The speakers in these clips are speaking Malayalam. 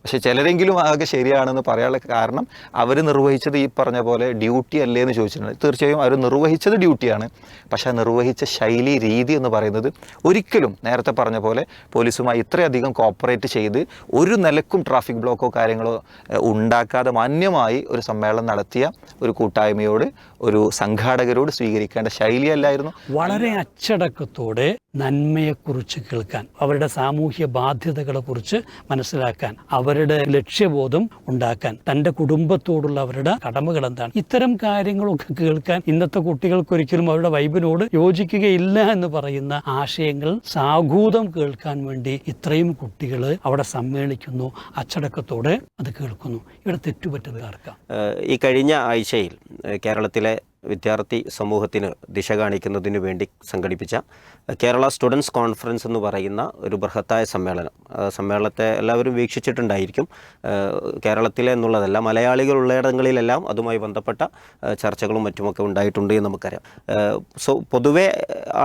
പക്ഷേ ചിലരെങ്കിലും ആകെ ശരിയാണെന്ന് പറയാനുള്ള കാരണം അവർ നിർവഹിച്ചത് ഈ പറഞ്ഞ പോലെ ഡ്യൂട്ടി അല്ലേ എന്ന് ചോദിച്ചിട്ടുണ്ട്. തീർച്ചയായും അവർ നിർവഹിച്ചത് ഡ്യൂട്ടിയാണ്. പക്ഷേ നിർവഹിച്ച ശൈലി, രീതി എന്ന് പറയുന്നത് ഒരിക്കലും നേരത്തെ പറഞ്ഞ പോലെ പോലീസുമായി ഇത്രയധികം കോപ്പറേറ്റ് ചെയ്ത് ഒരു നിലക്കും ട്രാഫിക് ബ്ലോക്കോ കാര്യങ്ങളോ ഉണ്ടാക്കാതെ മാന്യമായി ഒരു സമ്മേളനം നടത്തിയ ഒരു കൂട്ടായ്മയോട്, ഒരു സംഘാടകരോട് സ്വീകരിക്കേണ്ട ശൈലിയല്ലായിരുന്നു. വളരെ അച്ചടക്കത്തോടെ നന്മയെക്കുറിച്ച് കേൾക്കാൻ, അവരുടെ സാമൂഹ്യ ബാധ്യതകളെക്കുറിച്ച് മനസ്സിലാക്കാൻ, അവരുടെ ലക്ഷ്യബോധം ഉണ്ടാക്കാൻ, തൻ്റെ കുടുംബത്തോടുള്ള അവരുടെ കടമകൾ എന്താണ്, ഇത്തരം കാര്യങ്ങളൊക്കെ കേൾക്കാൻ ഇന്നത്തെ കുട്ടികൾക്കൊരിക്കലും അവരുടെ വൈബിനോട് യോജിക്കുകയില്ല എന്ന് പറയുന്ന ആശയങ്ങൾ സാഗൂതം കേൾക്കാൻ വേണ്ടി ഇത്രയും കുട്ടികൾ അവിടെ സമ്മേളിക്കുന്നു, അച്ചടക്കത്തോടെ അത് കേൾക്കുന്നു. ഇവിടെ തെറ്റുപറ്റുന്നത് ആർക്കാം? ഈ കഴിഞ്ഞ ആഴ്ചയിൽ കേരളത്തിലെ വിദ്യാർത്ഥി സമൂഹത്തിന് ദിശ കാണിക്കുന്നതിന് വേണ്ടി സംഘടിപ്പിച്ച കേരള സ്റ്റുഡൻസ് കോൺഫറൻസ് എന്ന് പറയുന്ന ഒരു ബൃഹത്തായ സമ്മേളനം, സമ്മേളനത്തെ എല്ലാവരും വീക്ഷിച്ചിട്ടുണ്ടായിരിക്കും. കേരളത്തിലെ എന്നുള്ളതല്ല, മലയാളികളുള്ളയിടങ്ങളിലെല്ലാം അതുമായി ബന്ധപ്പെട്ട ചർച്ചകളും മറ്റുമൊക്കെ ഉണ്ടായിട്ടുണ്ട് എന്ന് നമുക്കറിയാം. പൊതുവെ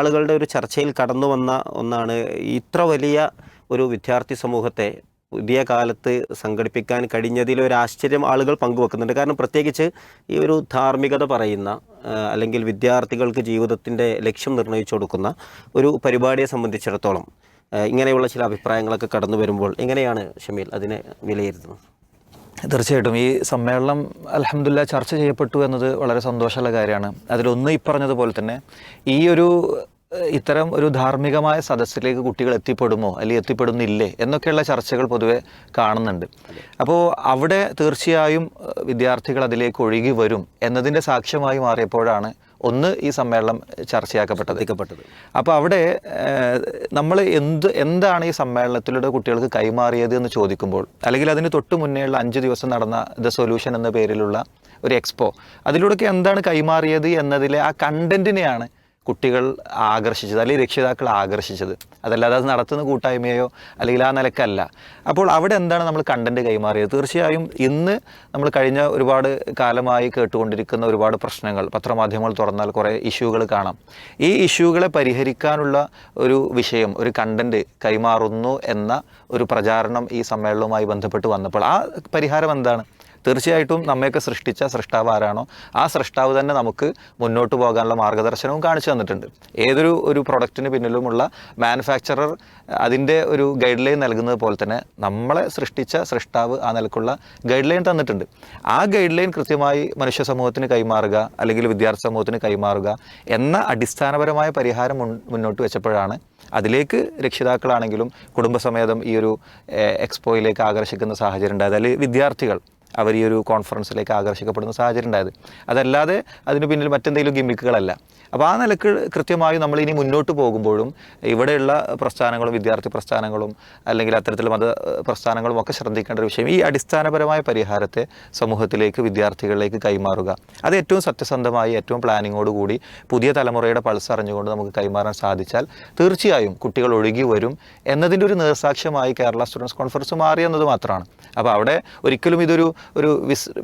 ആളുകളുടെ ഒരു ചർച്ചയിൽ കടന്നു വന്ന ഒന്നാണ് ഇത്ര വലിയ ഒരു വിദ്യാർത്ഥി സമൂഹത്തെ പുതിയ കാലത്ത് സംഘടിപ്പിക്കാൻ കഴിഞ്ഞതിൽ ഒരു ആശ്ചര്യം ആളുകൾ പങ്കുവെക്കുന്നുണ്ട്. കാരണം പ്രത്യേകിച്ച് ഈ ഒരു ധാർമ്മികത പറയുന്ന അല്ലെങ്കിൽ വിദ്യാർത്ഥികൾക്ക് ജീവിതത്തിൻ്റെ ലക്ഷ്യം നിർണ്ണയിച്ചു കൊടുക്കുന്ന ഒരു പരിപാടിയെ സംബന്ധിച്ചിടത്തോളം ഇങ്ങനെയുള്ള ചില അഭിപ്രായങ്ങളൊക്കെ കടന്നു വരുമ്പോൾ എങ്ങനെയാണ് ഷമീൽ അതിനെ വിലയിരുത്തുന്നത്? തീർച്ചയായിട്ടും ഈ സമ്മേളനം അൽഹംദുലില്ലാഹ് ചർച്ച ചെയ്യപ്പെട്ടു എന്നത് വളരെ സന്തോഷമുള്ള കാര്യമാണ്. അതിലൊന്ന് ഈ പറഞ്ഞതുപോലെ തന്നെ ഈ ഒരു ഇത്തരം ഒരു ധാർമ്മികമായ സദസ്സിലേക്ക് കുട്ടികൾ എത്തിപ്പെടുമോ അല്ലെങ്കിൽ എത്തിപ്പെടുന്നില്ലേ എന്നൊക്കെയുള്ള ചർച്ചകൾ പൊതുവെ കാണുന്നുണ്ട്. അപ്പോൾ അവിടെ തീർച്ചയായും വിദ്യാർത്ഥികൾ അതിലേക്ക് ഒഴുകി വരും എന്നതിൻ്റെ സാക്ഷ്യമായി മാറിയപ്പോഴാണ് ഒന്ന് ഈ സമ്മേളനം ചർച്ചയാക്കപ്പെട്ടത്. അപ്പോൾ അവിടെ നമ്മൾ എന്താണ് ഈ സമ്മേളനത്തിലൂടെ കുട്ടികൾക്ക് കൈമാറിയത് എന്ന് ചോദിക്കുമ്പോൾ, അല്ലെങ്കിൽ അതിന് തൊട്ട് മുന്നേയുള്ള 5 ദിവസം നടന്ന ദ സൊല്യൂഷൻ എന്ന പേരിലുള്ള ഒരു എക്സ്പോ, അതിലൂടെയൊക്കെ എന്താണ് കൈമാറിയത് എന്നതിലെ ആ കണ്ടന്റിനെയാണ് കുട്ടികൾ ആകർഷിച്ചത്, അല്ലെങ്കിൽ രക്ഷിതാക്കൾ ആകർഷിച്ചത്. അതല്ലാതെ അത് നടത്തുന്ന കൂട്ടായ്മയോ അല്ലെങ്കിൽ ആ നിലക്കല്ല. അപ്പോൾ അവിടെ എന്താണ് നമ്മൾ കണ്ടന്റ് കൈമാറിയത്? തീർച്ചയായും ഇന്ന് നമ്മൾ കഴിഞ്ഞ ഒരുപാട് കാലമായി കേട്ടുകൊണ്ടിരിക്കുന്ന ഒരുപാട് പ്രശ്നങ്ങൾ, പത്രമാധ്യമങ്ങൾ തുറന്നാൽ കുറേ ഇഷ്യൂകൾ കാണാം. ഈ ഇഷ്യൂകളെ പരിഹരിക്കാനുള്ള ഒരു വിഷയം, ഒരു കണ്ടന്റ് കൈമാറുന്നു എന്ന ഒരു പ്രചാരണം ഈ സമ്മേളനവുമായി ബന്ധപ്പെട്ട് വന്നപ്പോൾ ആ പരിഹാരം എന്താണ്? തീർച്ചയായിട്ടും നമ്മയൊക്കെ സൃഷ്ടിച്ച സൃഷ്ടാവ് ആരാണോ ആ സൃഷ്ടാവ് തന്നെ നമുക്ക് മുന്നോട്ട് പോകാനുള്ള മാർഗ്ഗദർശനവും കാണിച്ചു തന്നിട്ടുണ്ട്. ഏതൊരു പ്രൊഡക്റ്റിന് പിന്നിലുമുള്ള മാനുഫാക്ചറർ അതിൻ്റെ ഒരു ഗൈഡ് ലൈൻ നൽകുന്നത് പോലെ തന്നെ നമ്മളെ സൃഷ്ടിച്ച സൃഷ്ടാവ് ആ നിലക്കുള്ള ഗൈഡ് ലൈൻ തന്നിട്ടുണ്ട്. ആ ഗൈഡ് ലൈൻ കൃത്യമായി മനുഷ്യ സമൂഹത്തിന് കൈമാറുക, അല്ലെങ്കിൽ വിദ്യാർത്ഥി സമൂഹത്തിന് കൈമാറുക എന്ന അടിസ്ഥാനപരമായ പരിഹാരം മുന്നോട്ട് വെച്ചപ്പോഴാണ് അതിലേക്ക് രക്ഷിതാക്കളാണെങ്കിലും കുടുംബസമേതം ഈ ഒരു എക്സ്പോയിലേക്ക് ആകർഷിക്കുന്ന സാഹചര്യം ഉണ്ടായത്, അല്ലെങ്കിൽ വിദ്യാർത്ഥികൾ അവർ ഈ ഒരു കോൺഫറൻസിലേക്ക് ആകർഷിക്കപ്പെടുന്ന സാഹചര്യം ഉണ്ടായത്. അതല്ലാതെ അതിന് പിന്നിൽ മറ്റെന്തെങ്കിലും ഗിമ്മിക്കുകളല്ല. അപ്പോൾ ആ നിലക്ക് കൃത്യമായി നമ്മൾ ഇനി മുന്നോട്ട് പോകുമ്പോഴും ഇവിടെയുള്ള പ്രസ്ഥാനങ്ങളും വിദ്യാർത്ഥി പ്രസ്ഥാനങ്ങളും അല്ലെങ്കിൽ അത്തരത്തിലുള്ള മത പ്രസ്ഥാനങ്ങളും ഒക്കെ ശ്രദ്ധിക്കേണ്ട ഒരു വിഷയം, ഈ അടിസ്ഥാനപരമായ പരിഹാരത്തെ സമൂഹത്തിലേക്ക്, വിദ്യാർത്ഥികളിലേക്ക് കൈമാറുക. അത് ഏറ്റവും സത്യസന്ധമായി, ഏറ്റവും പ്ലാനിങ്ങോടുകൂടി പുതിയ തലമുറയുടെ പൾസ് അറിഞ്ഞുകൊണ്ട് നമുക്ക് കൈമാറാൻ സാധിച്ചാൽ തീർച്ചയായും കുട്ടികൾ ഒഴുകി വരും എന്നതിൻ്റെ ഒരു നേർസാക്ഷ്യമായി കേരള സ്റ്റുഡൻസ് കോൺഫറൻസ് മാറി എന്നത് മാത്രമാണ്. അപ്പോൾ അവിടെ ഒരിക്കലും ഇതൊരു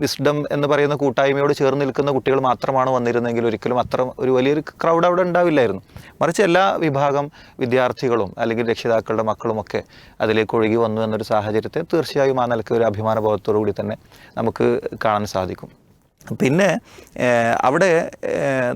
വിസ്ഡം എന്ന് പറയുന്ന കൂട്ടായ്മയോട് ചേർന്ന് നിൽക്കുന്ന കുട്ടികൾ മാത്രമാണ് വന്നിരുന്നെങ്കിൽ ഒരിക്കലും അത്ര ഒരു വലിയൊരു ക്രൗഡ് അവിടെ ഉണ്ടാവില്ലായിരുന്നു. മറിച്ച് എല്ലാ വിഭാഗം വിദ്യാർത്ഥികളും അല്ലെങ്കിൽ രക്ഷിതാക്കളുടെ മക്കളുമൊക്കെ അതിലേക്ക് ഒഴുകി വന്നു എന്നൊരു സാഹചര്യത്തെ തീർച്ചയായും ആ നിലയ്ക്ക് ഒരു അഭിമാനബോധത്തോടു കൂടി തന്നെ നമുക്ക് കാണാൻ സാധിക്കും. പിന്നെ അവിടെ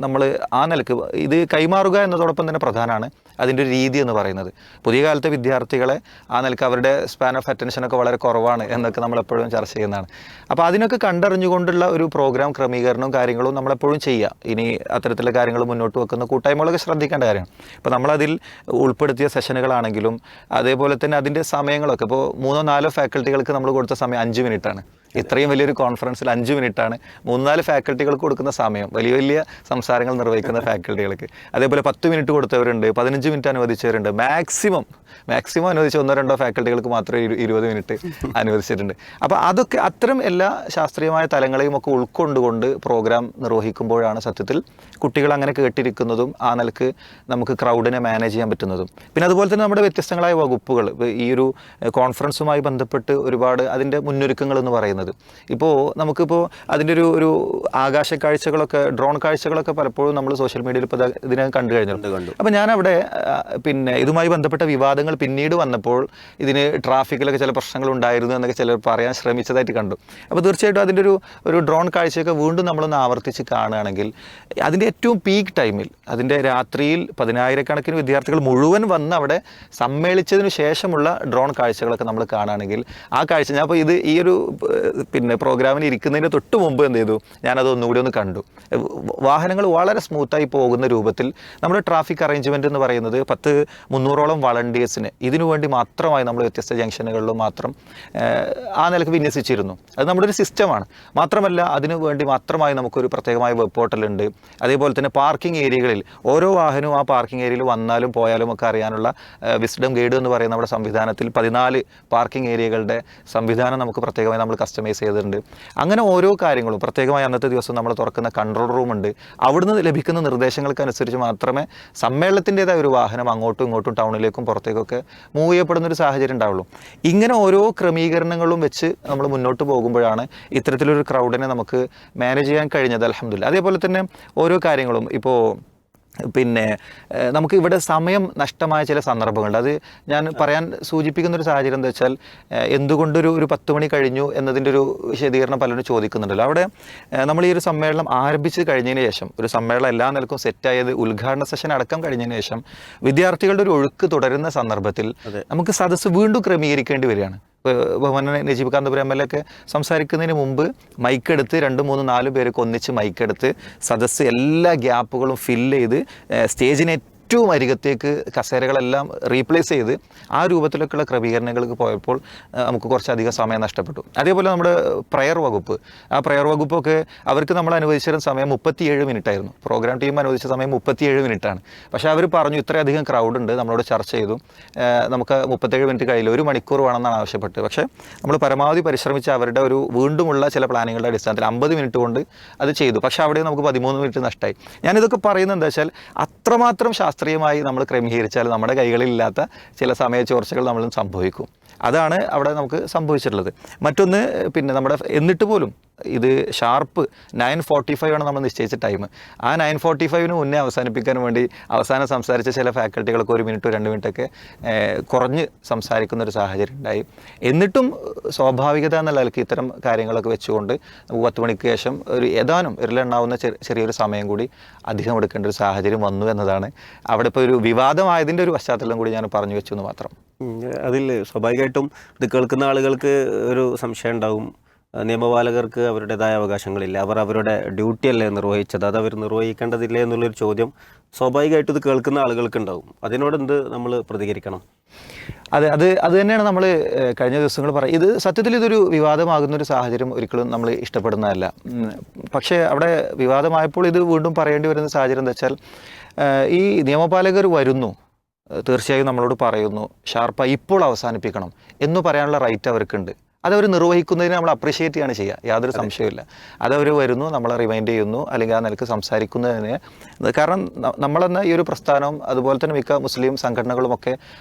നമ്മൾ ആ നിലക്ക് ഇത് കൈമാറുക എന്നതോടൊപ്പം തന്നെ പ്രധാനമാണ് അതിൻ്റെ ഒരു രീതി എന്ന് പറയുന്നത്. പുതിയ കാലത്തെ വിദ്യാർത്ഥികളെ ആ നിലക്ക് അവരുടെ സ്പാൻ ഓഫ് അറ്റൻഷനൊക്കെ വളരെ കുറവാണ് എന്നൊക്കെ നമ്മളെപ്പോഴും ചർച്ച ചെയ്യുന്നതാണ്. അപ്പോൾ അതിനൊക്കെ കണ്ടറിഞ്ഞുകൊണ്ടുള്ള ഒരു പ്രോഗ്രാം ക്രമീകരണവും കാര്യങ്ങളും നമ്മളെപ്പോഴും ചെയ്യുക. ഇനി അത്തരത്തിലുള്ള കാര്യങ്ങൾ മുന്നോട്ട് വെക്കുന്ന കൂട്ടായ്മകളൊക്കെ ശ്രദ്ധിക്കേണ്ട കാര്യമാണ്. ഇപ്പോൾ നമ്മളതിൽ ഉൾപ്പെടുത്തിയ സെഷനുകളാണെങ്കിലും അതേപോലെ തന്നെ അതിൻ്റെ സമയങ്ങളൊക്കെ, ഇപ്പോൾ 3-4 ഫാക്കൽറ്റികൾക്ക് നമ്മൾ കൊടുത്ത സമയം 5 മിനിറ്റാണ്. ഇത്രയും വലിയൊരു കോൺഫറൻസിൽ 5 മിനിറ്റാണ് 3-4 ഫാക്കൽറ്റികൾക്ക് കൊടുക്കുന്ന സമയം, വലിയ വലിയ സംസാരങ്ങൾ നിർവഹിക്കുന്ന ഫാക്കൽറ്റികൾക്ക്. അതേപോലെ 10 മിനിറ്റ് കൊടുത്തവരുണ്ട്, 15 മിനിറ്റ് അനുവദിച്ചവരുണ്ട്. മാക്സിമം അനുവദിച്ച 1-2 ഫാക്കൽറ്റികൾക്ക് മാത്രമേ 20 മിനിറ്റ് അനുവദിച്ചിട്ടുണ്ട്. അപ്പോൾ അതൊക്കെ അത്തരം എല്ലാ ശാസ്ത്രീയമായ തലങ്ങളെയും ഒക്കെ ഉൾക്കൊണ്ടുകൊണ്ട് പ്രോഗ്രാം നിർവഹിക്കുമ്പോഴാണ് സത്യത്തിൽ കുട്ടികൾ അങ്ങനെ കേട്ടിരിക്കുന്നതും ആ നിലക്ക് നമുക്ക് ക്രൗഡിനെ മാനേജ് ചെയ്യാൻ പറ്റുന്നതും. പിന്നെ അതുപോലെ തന്നെ നമ്മുടെ വ്യത്യസ്തങ്ങളായ വകുപ്പുകൾ, ഈ ഒരു കോൺഫറൻസുമായി ബന്ധപ്പെട്ട് ഒരുപാട് അതിൻ്റെ മുന്നൊരുക്കങ്ങൾ എന്ന് പറയുന്നത് പറയുന്നത്. ഇപ്പോൾ നമുക്കിപ്പോൾ അതിൻ്റെ ഒരു ആകാശ കാഴ്ചകളൊക്കെ, ഡ്രോൺ കാഴ്ചകളൊക്കെ പലപ്പോഴും നമ്മൾ സോഷ്യൽ മീഡിയയിൽ ഇപ്പോൾ ഇതിനെ കണ്ടു കഴിഞ്ഞിട്ടുണ്ട്. അപ്പോൾ ഞാനവിടെ പിന്നെ ഇതുമായി ബന്ധപ്പെട്ട വിവാദങ്ങൾ പിന്നീട് വന്നപ്പോൾ ഇതിന് ട്രാഫിക്കിലൊക്കെ ചില പ്രശ്നങ്ങൾ ഉണ്ടായിരുന്നു എന്നൊക്കെ ചിലർ പറയാൻ ശ്രമിച്ചതായിട്ട് കണ്ടു. അപ്പോൾ തീർച്ചയായിട്ടും അതിൻ്റെ ഒരു ഡ്രോൺ കാഴ്ചയൊക്കെ വീണ്ടും നമ്മളൊന്ന് ആവർത്തിച്ച് കാണുകയാണെങ്കിൽ അതിൻ്റെ ഏറ്റവും പീക്ക് ടൈമിൽ, അതിൻ്റെ രാത്രിയിൽ 10,000-കണക്കിന് വിദ്യാർത്ഥികൾ മുഴുവൻ വന്ന് അവിടെ സമ്മേളിച്ചതിന് ശേഷമുള്ള ഡ്രോൺ കാഴ്ചകളൊക്കെ നമ്മൾ കാണുകയാണെങ്കിൽ ആ കാഴ്ച, ഞാൻ അപ്പോൾ ഈ ഒരു പിന്നെ പ്രോഗ്രാമിന് ഇരിക്കുന്നതിന് തൊട്ട് മുമ്പ് എന്ത് ചെയ്തു, ഞാനത് ഒന്നുകൂടി ഒന്ന് കണ്ടു. വാഹനങ്ങൾ വളരെ സ്മൂത്തായി പോകുന്ന രൂപത്തിൽ നമ്മുടെ ട്രാഫിക് അറേഞ്ച്മെൻറ്റ് എന്ന് പറയുന്നത് 300ഓളം വളണ്ടിയേഴ്സിന് ഇതിനു വേണ്ടി മാത്രമായി നമ്മൾ വ്യത്യസ്ത ജംഗ്ഷനുകളിലും മാത്രം ആ നിലക്ക് വിന്യസിച്ചിരുന്നു. അത് നമ്മുടെ ഒരു സിസ്റ്റമാണ്. മാത്രമല്ല അതിനു വേണ്ടി മാത്രമായി നമുക്കൊരു പ്രത്യേകമായ വെബ് പോർട്ടലുണ്ട്. അതേപോലെ തന്നെ പാർക്കിംഗ് ഏരിയകളിൽ ഓരോ വാഹനവും ആ പാർക്കിംഗ് ഏരിയയിൽ വന്നാലും പോയാലും ഒക്കെ അറിയാനുള്ള വിസ്ഡം ഗൈഡ് എന്ന് പറയുന്ന നമ്മുടെ സംവിധാനത്തിൽ 14 പാർക്കിംഗ് ഏരിയകളുടെ സംവിധാനം നമുക്ക് പ്രത്യേകമായി നമ്മൾ കസ്റ്റമൈസ് ചെയ്തിട്ടുണ്ട്. അങ്ങനെ ഓരോ കാര്യങ്ങളും പ്രത്യേകമായി അന്നത്തെ ദിവസം നമ്മൾ തുറക്കുന്ന കൺട്രോൾ റൂമുണ്ട്. അവിടുന്ന് ലഭിക്കുന്ന നിർദ്ദേശങ്ങൾക്കനുസരിച്ച് മാത്രമേ സമ്മേളനത്തിൻ്റെതായ ഒരു വാഹനം അങ്ങോട്ടും ഇങ്ങോട്ടും ടൗണിലേക്കും പുറത്തേക്കൊക്കെ മൂവ് ചെയ്യപ്പെടുന്നൊരു സാഹചര്യം ഉണ്ടാവുള്ളൂ. ഇങ്ങനെ ഓരോ ക്രമീകരണങ്ങളും വെച്ച് നമ്മൾ മുന്നോട്ട് പോകുമ്പോഴാണ് ഇത്തരത്തിലൊരു ക്രൗഡിനെ നമുക്ക് മാനേജ് ചെയ്യാൻ കഴിഞ്ഞത്, അൽഹംദുലില്ലാഹ്. അതേപോലെ തന്നെ ഓരോ കാര്യങ്ങളും ഇപ്പോൾ പിന്നെ നമുക്ക് ഇവിടെ സമയം നഷ്ടമായ ചില സന്ദർഭങ്ങളുണ്ട്. അത് ഞാൻ പറയാൻ സൂചിപ്പിക്കുന്നൊരു സാഹചര്യം എന്താ വെച്ചാൽ, എന്തുകൊണ്ടൊരു 10 മണി കഴിഞ്ഞു എന്നതിൻ്റെ ഒരു വിശദീകരണം പലരും ചോദിക്കുന്നുണ്ടല്ലോ. അവിടെ നമ്മൾ ഈ ഒരു സമ്മേളനം ആരംഭിച്ച് കഴിഞ്ഞതിന് ശേഷം, ഒരു സമ്മേളനം എല്ലാ നിലക്കും സെറ്റായത് ഉദ്ഘാടന സെഷൻ അടക്കം കഴിഞ്ഞതിന് ശേഷം വിദ്യാർത്ഥികളുടെ ഒരു ഒഴുക്ക് തുടരുന്ന സന്ദർഭത്തിൽ നമുക്ക് സദസ്സ് വീണ്ടും ക്രമീകരിക്കേണ്ടി വരികയാണ്. ബഹുമാന നജീബ് കാന്തപുരം MLA ഒക്കെ സംസാരിക്കുന്നതിന് മുമ്പ് മൈക്കെടുത്ത് 2, 3, 4 പേരൊക്കെ ഒന്നിച്ച് മൈക്കെടുത്ത് സദസ്സ് എല്ലാ ഗ്യാപ്പുകളും ഫില്ല് ചെയ്ത് സ്റ്റേജിനെ ഏറ്റവും അരികത്തേക്ക് കസേരകളെല്ലാം റീപ്ലേസ് ചെയ്ത് ആ രൂപത്തിലൊക്കെയുള്ള ക്രമീകരണങ്ങൾക്ക് പോയപ്പോൾ നമുക്ക് കുറച്ചധികം സമയം നഷ്ടപ്പെട്ടു. അതേപോലെ നമ്മുടെ പ്രയർ വകുപ്പ്, ആ പ്രയർ വകുപ്പൊക്കെ അവർക്ക് നമ്മൾ അനുവദിച്ചിരുന്ന സമയം 37 മിനിറ്റായിരുന്നു. പ്രോഗ്രാം ടീം അനുവദിച്ച സമയം 37 മിനിറ്റാണ്. പക്ഷേ അവർ പറഞ്ഞു ഇത്രയധികം ക്രൗഡ് ഉണ്ട്, നമ്മളോട് ചർച്ച ചെയ്തു, നമുക്ക് 37 മിനിറ്റ് കഴിയില്ല, 1 മണിക്കൂർ വേണമെന്നാണ് ആവശ്യപ്പെട്ടത്. പക്ഷേ നമ്മൾ പരമാവധി പരിശ്രമിച്ച് അവരുടെ ഒരു വീണ്ടുമുള്ള ചില പ്ലാനുകളുടെ അടിസ്ഥാനത്തിൽ 50 മിനിറ്റ് കൊണ്ട് അത് ചെയ്തു. പക്ഷേ അവിടെ നമുക്ക് 13 മിനിറ്റ് നഷ്ടമായി. ഞാനിതൊക്കെ പറയുന്നത് എന്താ വെച്ചാൽ, അത്രമാത്രം ശാസ്ത്രീയമായി നമ്മൾ ക്രമീകരിച്ചാൽ നമ്മുടെ കൈകളിലില്ലാത്ത ചില സമയച്ചോർച്ചകൾ നമ്മളും സംഭവിക്കും. അതാണ് അവിടെ നമുക്ക് സംഭവിച്ചിട്ടുള്ളത്. മറ്റൊന്ന്, പിന്നെ നമ്മുടെ എന്നിട്ട് പോലും ഇത് ഷാർപ്പ് 9:45 ആണ് നമ്മൾ നിശ്ചയിച്ച ടൈം. ആ 9:45 മുന്നേ അവസാനിപ്പിക്കാൻ വേണ്ടി അവസാനം സംസാരിച്ച ചില ഫാക്കൽറ്റികളൊക്കെ 1 മിനിറ്റോ 2 മിനിറ്റൊക്കെ കുറഞ്ഞ് സംസാരിക്കുന്ന ഒരു സാഹചര്യം ഉണ്ടായി. എന്നിട്ടും സ്വാഭാവികത എന്ന നിലയ്ക്ക് ഇത്തരം കാര്യങ്ങളൊക്കെ വെച്ചുകൊണ്ട് 10 മണിക്ക് ശേഷം ഏതാനും വിരലെണ്ണാവുന്ന ചെറിയൊരു സമയം കൂടി അധികം എടുക്കേണ്ട ഒരു സാഹചര്യം വന്നു എന്നതാണ് അവിടെ ഇപ്പോൾ ഒരു വിവാദമായതിൻ്റെ ഒരു പശ്ചാത്തലം കൂടി ഞാൻ പറഞ്ഞു വെച്ചു എന്ന് മാത്രം. അതിൽ സ്വാഭാവികമായിട്ടും ഇത് കേൾക്കുന്ന ആളുകൾക്ക് ഒരു സംശയം ഉണ്ടാവും, നിയമപാലകർക്ക് അവരുടേതായ അവകാശങ്ങളില്ല, അവർ അവരുടെ ഡ്യൂട്ടി അല്ലേ നിർവഹിച്ചത്, അത് അവർ നിർവഹിക്കേണ്ടതില്ലേ എന്നുള്ളൊരു ചോദ്യം സ്വാഭാവികമായിട്ടും ഇത് കേൾക്കുന്ന ആളുകൾക്ക് ഉണ്ടാവും. അതിനോട് എന്ത് നമ്മൾ പ്രതികരിക്കണം? അത് തന്നെയാണ് നമ്മൾ കഴിഞ്ഞ ദിവസങ്ങൾ ഇത് സത്യത്തിൽ ഇതൊരു വിവാദമാകുന്നൊരു സാഹചര്യം ഒരിക്കലും നമ്മൾ ഇഷ്ടപ്പെടുന്നതല്ല. പക്ഷേ അവിടെ വിവാദമായപ്പോൾ ഇത് വീണ്ടും പറയേണ്ടി വരുന്ന സാഹചര്യം എന്താ വെച്ചാൽ, ഈ നിയമപാലകർ വരുന്നു, തീർച്ചയായും നമ്മളോട് പറയുന്നു ഷാർപ്പായി ഇപ്പോൾ അവസാനിപ്പിക്കണം എന്ന് പറയാനുള്ള റൈറ്റ് അവർക്കുണ്ട്. അതവർ നിർവഹിക്കുന്നതിന് നമ്മൾ അപ്രീഷിയേറ്റ് ചെയ്യാണ് ചെയ്യുക, യാതൊരു സംശയമില്ല. അതവർ വരുന്നു, നമ്മളെ റിമൈൻഡ് ചെയ്യുന്നു, അല്ലെങ്കിൽ ആ നിലക്ക് സംസാരിക്കുന്നതിന്. കാരണം നമ്മളെന്ന ഈ ഒരു പ്രസ്ഥാനവും അതുപോലെ തന്നെ മിക്ക മുസ്ലിം സംഘടനകളുമൊക്കെ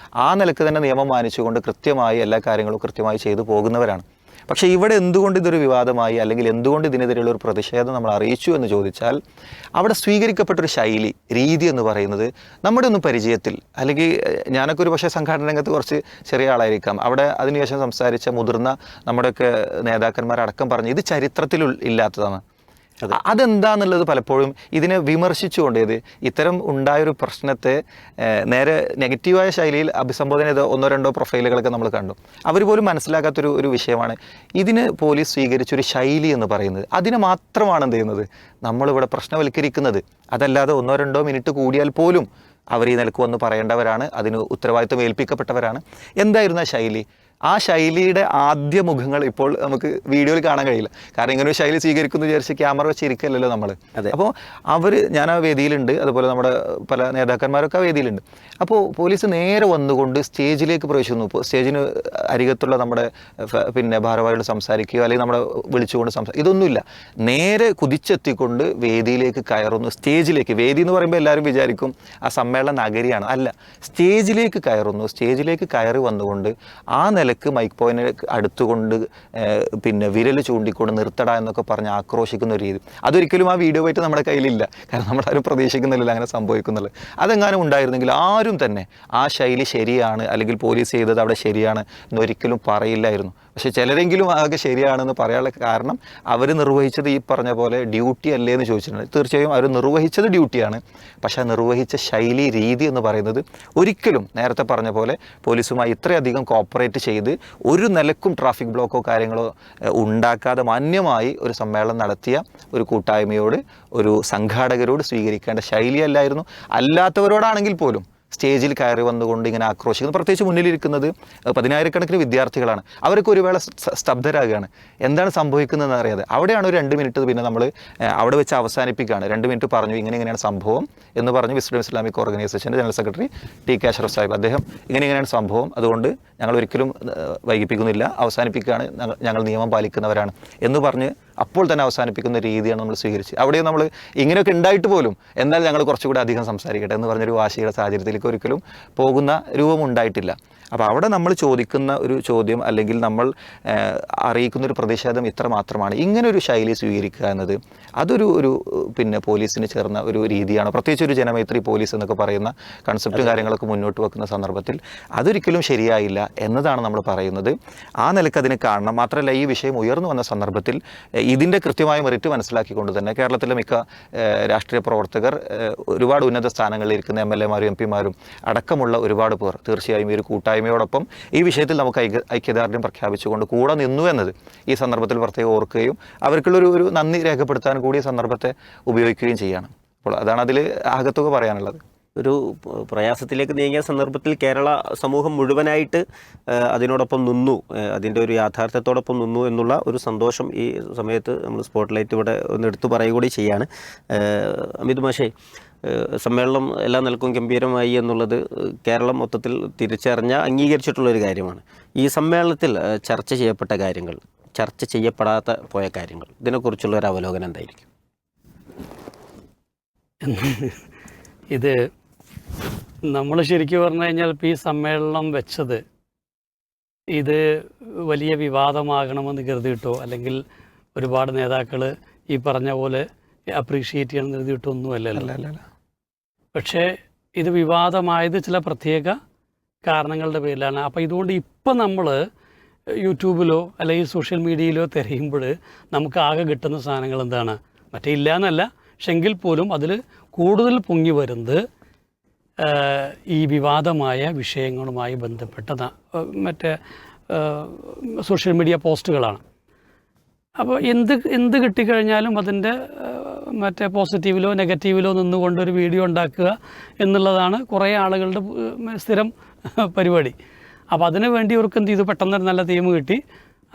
ആ നിലക്ക് തന്നെ നിയമം മാനിച്ചുകൊണ്ട് കൃത്യമായി എല്ലാ കാര്യങ്ങളും കൃത്യമായി ചെയ്തു പോകുന്നവരാണ്. പക്ഷേ ഇവിടെ എന്തുകൊണ്ട് ഇതൊരു വിവാദമായി, അല്ലെങ്കിൽ എന്തുകൊണ്ട് ഇതിനെതിരെയുള്ള ഒരു പ്രതിഷേധം നമ്മൾ അറിയിച്ചു എന്ന് ചോദിച്ചാൽ, അവിടെ സ്വീകരിക്കപ്പെട്ടൊരു ശൈലി, രീതി എന്ന് പറയുന്നത് നമ്മുടെ ഒന്നും പരിചയത്തിൽ, അല്ലെങ്കിൽ ഞാനൊക്കെ ഒരു പക്ഷേ സംഘാടന രംഗത്ത് കുറച്ച് ചെറിയ ആളായിരിക്കാം, അവിടെ അതിനുശേഷം സംസാരിച്ച മുതിർന്ന നമ്മുടെയൊക്കെ നേതാക്കന്മാരടക്കം പറഞ്ഞ് ഇത് ചരിത്രത്തിൽ ഇല്ലാത്തതാണ്. അതെന്താന്നുള്ളത് പലപ്പോഴും ഇതിനെ വിമർശിച്ചുകൊണ്ടേത് ഇത്തരം ഉണ്ടായൊരു പ്രശ്നത്തെ നേരെ നെഗറ്റീവായ ശൈലിയിൽ അഭിസംബോധന ചെയ്ത 1-2 പ്രൊഫൈലുകളൊക്കെ നമ്മൾ കണ്ടു. അവർ പോലും മനസ്സിലാക്കാത്തൊരു വിഷയമാണ് ഇതിന് പോലീസ് സ്വീകരിച്ചൊരു ശൈലി എന്ന് പറയുന്നത്. അതിനെ മാത്രമാണ് എന്ത് ചെയ്യുന്നത് നമ്മളിവിടെ പ്രശ്നവൽക്കരിക്കുന്നത്. അതല്ലാതെ 1-2 മിനിറ്റ് കൂടിയാൽ പോലും അവർ ഈ നിലക്ക് വന്ന് പറയേണ്ടവരാണ്, അതിന് ഉത്തരവാദിത്വം ഏൽപ്പിക്കപ്പെട്ടവരാണ്. എന്തായിരുന്നു ആ ശൈലി? ആ ശൈലിയുടെ ആദ്യ മുഖങ്ങൾ ഇപ്പോൾ നമുക്ക് വീഡിയോയിൽ കാണാൻ കഴിയില്ല. കാരണം ഇങ്ങനെ ഒരു ശൈലി സ്വീകരിക്കുന്നു വിചാരിച്ച് ക്യാമറ വെച്ചിരിക്കല്ലോ നമ്മൾ. അപ്പോൾ ഞാൻ ആ വേദിയിലുണ്ട്, അതുപോലെ നമ്മുടെ പല നേതാക്കന്മാരൊക്കെ ആ വേദിയിലുണ്ട്. അപ്പോൾ പോലീസ് നേരെ വന്നുകൊണ്ട് സ്റ്റേജിലേക്ക് പ്രവേശിക്കുന്നു. സ്റ്റേജിന് അരികത്തുള്ള നമ്മുടെ പിന്നെ ഭാരവാഹികൾ സംസാരിക്കുകയോ അല്ലെങ്കിൽ നമ്മളെ വിളിച്ചുകൊണ്ട് ഇതൊന്നുമില്ല. നേരെ കുതിച്ചെത്തിക്കൊണ്ട് വേദിയിലേക്ക് കയറുന്നു. സ്റ്റേജിലേക്ക്, വേദി എന്ന് പറയുമ്പോൾ എല്ലാവരും വിചാരിക്കും ആ സമ്മേളന നഗരിയാണ്. അല്ല, സ്റ്റേജിലേക്ക് കയറുന്നു. സ്റ്റേജിലേക്ക് കയറി വന്നുകൊണ്ട് ആ നിലയ്ക്ക് നിലക്ക് മൈക്ക് പോയിന്റ് അടുത്തുകൊണ്ട് പിന്നെ വിരൽ ചൂണ്ടിക്കൊണ്ട് നിർത്തട എന്നൊക്കെ പറഞ്ഞ് ആക്രോശിക്കുന്ന ഒരു രീതി, അതൊരിക്കലും ആ വീഡിയോ ആയിട്ട് നമ്മുടെ കയ്യിലില്ല. കാരണം നമ്മളാരും പ്രതീക്ഷിക്കുന്നില്ല അങ്ങനെ സംഭവിക്കുന്നുള്ളത്. അതെങ്ങാനും ഉണ്ടായിരുന്നെങ്കിൽ ആരും തന്നെ ആ ശൈലി ശരിയാണ് അല്ലെങ്കിൽ പോലീസ് ചെയ്തത് അവിടെ ശരിയാണ് എന്നൊരിക്കലും പറയില്ലായിരുന്നു. പക്ഷേ ചിലരെങ്കിലും ആകെ ശരിയാണെന്ന് പറയാനുള്ള കാരണം അവർ നിർവഹിച്ചത് ഈ പറഞ്ഞ പോലെ ഡ്യൂട്ടി അല്ലേ എന്ന് ചോദിച്ചിട്ടുണ്ട്. തീർച്ചയായും അവർ നിർവഹിച്ചത് ഡ്യൂട്ടിയാണ്. പക്ഷേ ആ നിർവഹിച്ച ശൈലി, രീതി എന്ന് പറയുന്നത് ഒരിക്കലും നേരത്തെ പറഞ്ഞ പോലെ പോലീസുമായി ഇത്രയധികം കോപ്പറേറ്റ് ചെയ്ത് ഒരു നിലക്കും ട്രാഫിക് ബ്ലോക്കോ കാര്യങ്ങളോ ഉണ്ടാക്കാതെ മാന്യമായി ഒരു സമ്മേളനം നടത്തിയ ഒരു കൂട്ടായ്മയോട്, ഒരു സംഘാടകരോട് സ്വീകരിക്കേണ്ട ശൈലിയല്ലായിരുന്നു. അല്ലാത്തവരോടാണെങ്കിൽ പോലും സ്റ്റേജിൽ കയറി വന്നുകൊണ്ട് ഇങ്ങനെ ആക്രോശിക്കുന്നു. പ്രത്യേകിച്ച് മുന്നിലിരിക്കുന്നത് 10,000-കണക്കിന് വിദ്യാർത്ഥികളാണ്. അവരൊക്കെ ഒരു വേള സ്തബ്ധരാകുകയാണ്, എന്താണ് സംഭവിക്കുന്നതെന്ന് അറിയാതെ. അവിടെയാണ് ഒരു 2 മിനിറ്റ് പിന്നെ നമ്മൾ അവിടെ വെച്ച് അവസാനിപ്പിക്കുകയാണ്. 2 മിനിറ്റ് പറഞ്ഞു ഇങ്ങനെയാണ് സംഭവം എന്ന് പറഞ്ഞ് വിസ്ഡം ഇസ്ലാമിക് ഓർഗനൈസേഷൻ്റെ general secretary T K Ashraf Sahib അദ്ദേഹം ഇങ്ങനെയാണ് സംഭവം, അതുകൊണ്ട് ഞങ്ങൾ ഒരിക്കലും വൈകിപ്പിക്കുന്നില്ല, അവസാനിപ്പിക്കുകയാണ്, ഞങ്ങൾ നിയമം പാലിക്കുന്നവരാണ് എന്ന് പറഞ്ഞ് അപ്പോൾ തന്നെ അവസാനിപ്പിക്കുന്ന രീതിയാണ് നമ്മൾ സ്വീകരിച്ചത്. അവിടെ നമ്മൾ ഇങ്ങനെയൊക്കെ ഉണ്ടായിട്ട് പോലും എന്നാൽ ഞങ്ങൾ കുറച്ചുകൂടി അധികം സംസാരിക്കട്ടെ എന്ന് പറഞ്ഞൊരു വാശിയുടെ സാഹചര്യത്തിലേക്ക് ഒരിക്കലും പോകുന്ന രൂപം ഉണ്ടായിട്ടില്ല. അപ്പോൾ അവിടെ നമ്മൾ ചോദിക്കുന്ന ഒരു ചോദ്യം അല്ലെങ്കിൽ നമ്മൾ അറിയിക്കുന്നൊരു പ്രതിഷേധം ഇത്ര മാത്രമാണ്. ഇങ്ങനെ ഒരു ശൈലി സ്വീകരിക്കുക എന്നത് അതൊരു പിന്നെ പോലീസിന് ചേർന്ന ഒരു രീതിയാണ്. പ്രത്യേകിച്ച് ഒരു ജനമൈത്രി പോലീസ് എന്നൊക്കെ പറയുന്ന കൺസെപ്റ്റും കാര്യങ്ങളൊക്കെ മുന്നോട്ട് വെക്കുന്ന സന്ദർഭത്തിൽ അതൊരിക്കലും ശരിയായില്ല എന്നതാണ് നമ്മൾ പറയുന്നത്. ആ നിലക്ക് അതിന് കാണണം. മാത്രമല്ല ഈ വിഷയം ഉയർന്നു വന്ന സന്ദർഭത്തിൽ ഇതിൻ്റെ കൃത്യമായ മെറിറ്റ് മനസ്സിലാക്കിക്കൊണ്ട് തന്നെ കേരളത്തിലെ മിക്ക രാഷ്ട്രീയ പ്രവർത്തകർ, ഒരുപാട് ഉന്നത സ്ഥാനങ്ങളിൽ ഇരിക്കുന്ന MLA-മാരും MP-മാരും അടക്കമുള്ള ഒരുപാട് പേർ തീർച്ചയായും ഈ ഒരു കൂട്ടായ്മയോടൊപ്പം ഈ വിഷയത്തിൽ നമുക്ക് ഐക്യദാർഢ്യം പ്രഖ്യാപിച്ചുകൊണ്ട് കൂടെ നിന്നു എന്നത് ഈ സന്ദർഭത്തിൽ പ്രത്യേകം ഓർക്കുകയും അവർക്കുള്ളൊരു നന്ദി രേഖപ്പെടുത്താൻ കൂടി സന്ദർഭത്തെ ഉപയോഗിക്കുകയും ചെയ്യണം. അപ്പോൾ അതാണ് അതിൽ ആകത്തുക പറയാനുള്ളത്. ഒരു പ്രയാസത്തിലേക്ക് നീങ്ങിയ സന്ദർഭത്തിൽ കേരള സമൂഹം മുഴുവനായിട്ട് അതിനോടൊപ്പം നിന്നു, അതിൻ്റെ ഒരു യാഥാർത്ഥ്യത്തോടൊപ്പം നിന്നു എന്നുള്ള ഒരു സന്തോഷം ഈ സമയത്ത് നമ്മൾ സ്പോട്ട്ലൈറ്റ് ഇവിടെ ഒന്ന് എടുത്തു പറയുക കൂടി ചെയ്യാണ്. അമിത് മാഷേ, സമ്മേളനം എല്ലാ നിലക്കും ഗംഭീരമായി എന്നുള്ളത് കേരളം മൊത്തത്തിൽ തിരിച്ചറിഞ്ഞ അംഗീകരിച്ചിട്ടുള്ളൊരു കാര്യമാണ്. ഈ സമ്മേളനത്തിൽ ചർച്ച ചെയ്യപ്പെട്ട കാര്യങ്ങൾ, ചർച്ച ചെയ്യപ്പെടാത്ത പോയ കാര്യങ്ങൾ, ഇതിനെക്കുറിച്ചുള്ള ഒരു അവലോകനം എന്തായിരിക്കും? ഇത് നമ്മൾ ശരിക്കും പറഞ്ഞു കഴിഞ്ഞാൽ ഇപ്പോൾ ഈ സമ്മേളനം വെച്ചത് ഇത് വലിയ വിവാദമാകണമെന്ന് കരുതിയിട്ടോ അല്ലെങ്കിൽ ഒരുപാട് നേതാക്കൾ ഈ പറഞ്ഞ പോലെ അപ്രീഷിയേറ്റ് ചെയ്യണമെന്ന് കരുതിയിട്ടോ ഒന്നുമല്ലല്ലോ. പക്ഷേ ഇത് വിവാദമായത് ചില പ്രത്യേക കാരണങ്ങളുടെ പേരിലാണ്. അപ്പോൾ ഇതുകൊണ്ട് ഇപ്പം നമ്മൾ യൂട്യൂബിലോ അല്ലെങ്കിൽ സോഷ്യൽ മീഡിയയിലോ തിരയുമ്പോൾ നമുക്ക് ആകെ കിട്ടുന്ന സാധനങ്ങൾ എന്താണ്? മറ്റേ ഇല്ല എന്നല്ല, പക്ഷെ എങ്കിൽ പോലും അതിൽ കൂടുതൽ പൊങ്ങി വരുന്നത് ഈ വിവാദമായ വിഷയങ്ങളുമായി ബന്ധപ്പെട്ട മറ്റേ സോഷ്യൽ മീഡിയ പോസ്റ്റുകളാണ്. അപ്പോൾ എന്ത് കിട്ടിക്കഴിഞ്ഞാലും അതിൻ്റെ മറ്റേ പോസിറ്റീവിലോ നെഗറ്റീവിലോ നിന്നുകൊണ്ടൊരു വീഡിയോ ഉണ്ടാക്കുക എന്നുള്ളതാണ് കുറേ ആളുകളുടെ സ്ഥിരം പരിപാടി. അപ്പോൾ അതിനു വേണ്ടി ഇവർക്ക് എന്ത് ചെയ്തു, പെട്ടെന്നൊരു നല്ല തീം കിട്ടി.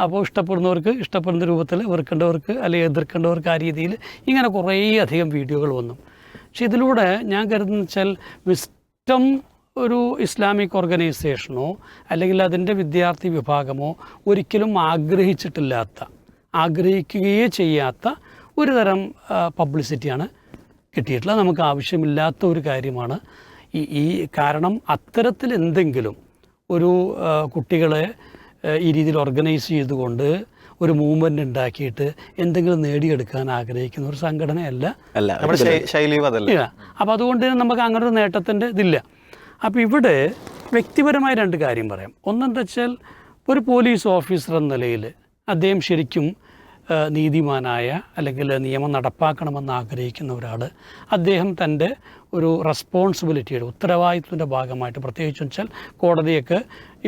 അപ്പോൾ ഇഷ്ടപ്പെടുന്നവർക്ക് ഇഷ്ടപ്പെടുന്ന രൂപത്തിൽ, വെറുക്കേണ്ടവർക്ക് അല്ലെങ്കിൽ എതിർക്കേണ്ടവർക്ക് ആ രീതിയിൽ ഇങ്ങനെ കുറേ അധികം വീഡിയോകൾ വന്നു. പക്ഷെ ഇതിലൂടെ ഞാൻ കരുതുന്നത് വെച്ചാൽ വിസ്റ്റം ഒരു ഇസ്ലാമിക് ഓർഗനൈസേഷനോ അല്ലെങ്കിൽ അതിൻ്റെ വിദ്യാർത്ഥി വിഭാഗമോ ഒരിക്കലും ആഗ്രഹിക്കുകയേ ചെയ്യാത്ത ഒരു തരം പബ്ലിസിറ്റിയാണ് കിട്ടിയിട്ടുള്ളത്. നമുക്ക് ആവശ്യമില്ലാത്ത ഒരു കാര്യമാണ് ഈ കാരണം അത്തരത്തിൽ എന്തെങ്കിലും ഒരു കുട്ടികളെ ഈ രീതിയിൽ ഓർഗനൈസ് ചെയ്തുകൊണ്ട് ഒരു മൂവ്മെൻറ്റ് ഉണ്ടാക്കിയിട്ട് എന്തെങ്കിലും നേടിയെടുക്കാൻ ആഗ്രഹിക്കുന്ന ഒരു സംഘടനയല്ല ശൈലിയും അതല്ല. അപ്പോൾ അതുകൊണ്ട് തന്നെ നമുക്ക് അങ്ങനെ ഒരു നേട്ടത്തിൻ്റെ ഇതില്ല. അപ്പോൾ ഇവിടെ വ്യക്തിപരമായ 2 കാര്യം പറയാം. ഒന്നെന്താ വെച്ചാൽ ഒരു പോലീസ് ഓഫീസർ എന്ന നിലയിൽ അദ്ദേഹം ശരിക്കും നീതിമാനായ അല്ലെങ്കിൽ നിയമം നടപ്പാക്കണമെന്ന് ആഗ്രഹിക്കുന്ന ഒരാൾ, അദ്ദേഹം തൻ്റെ ഒരു റെസ്പോൺസിബിലിറ്റിയുടെ ഉത്തരവാദിത്വത്തിൻ്റെ ഭാഗമായിട്ട്, പ്രത്യേകിച്ച് വെച്ചാൽ കോടതിയൊക്കെ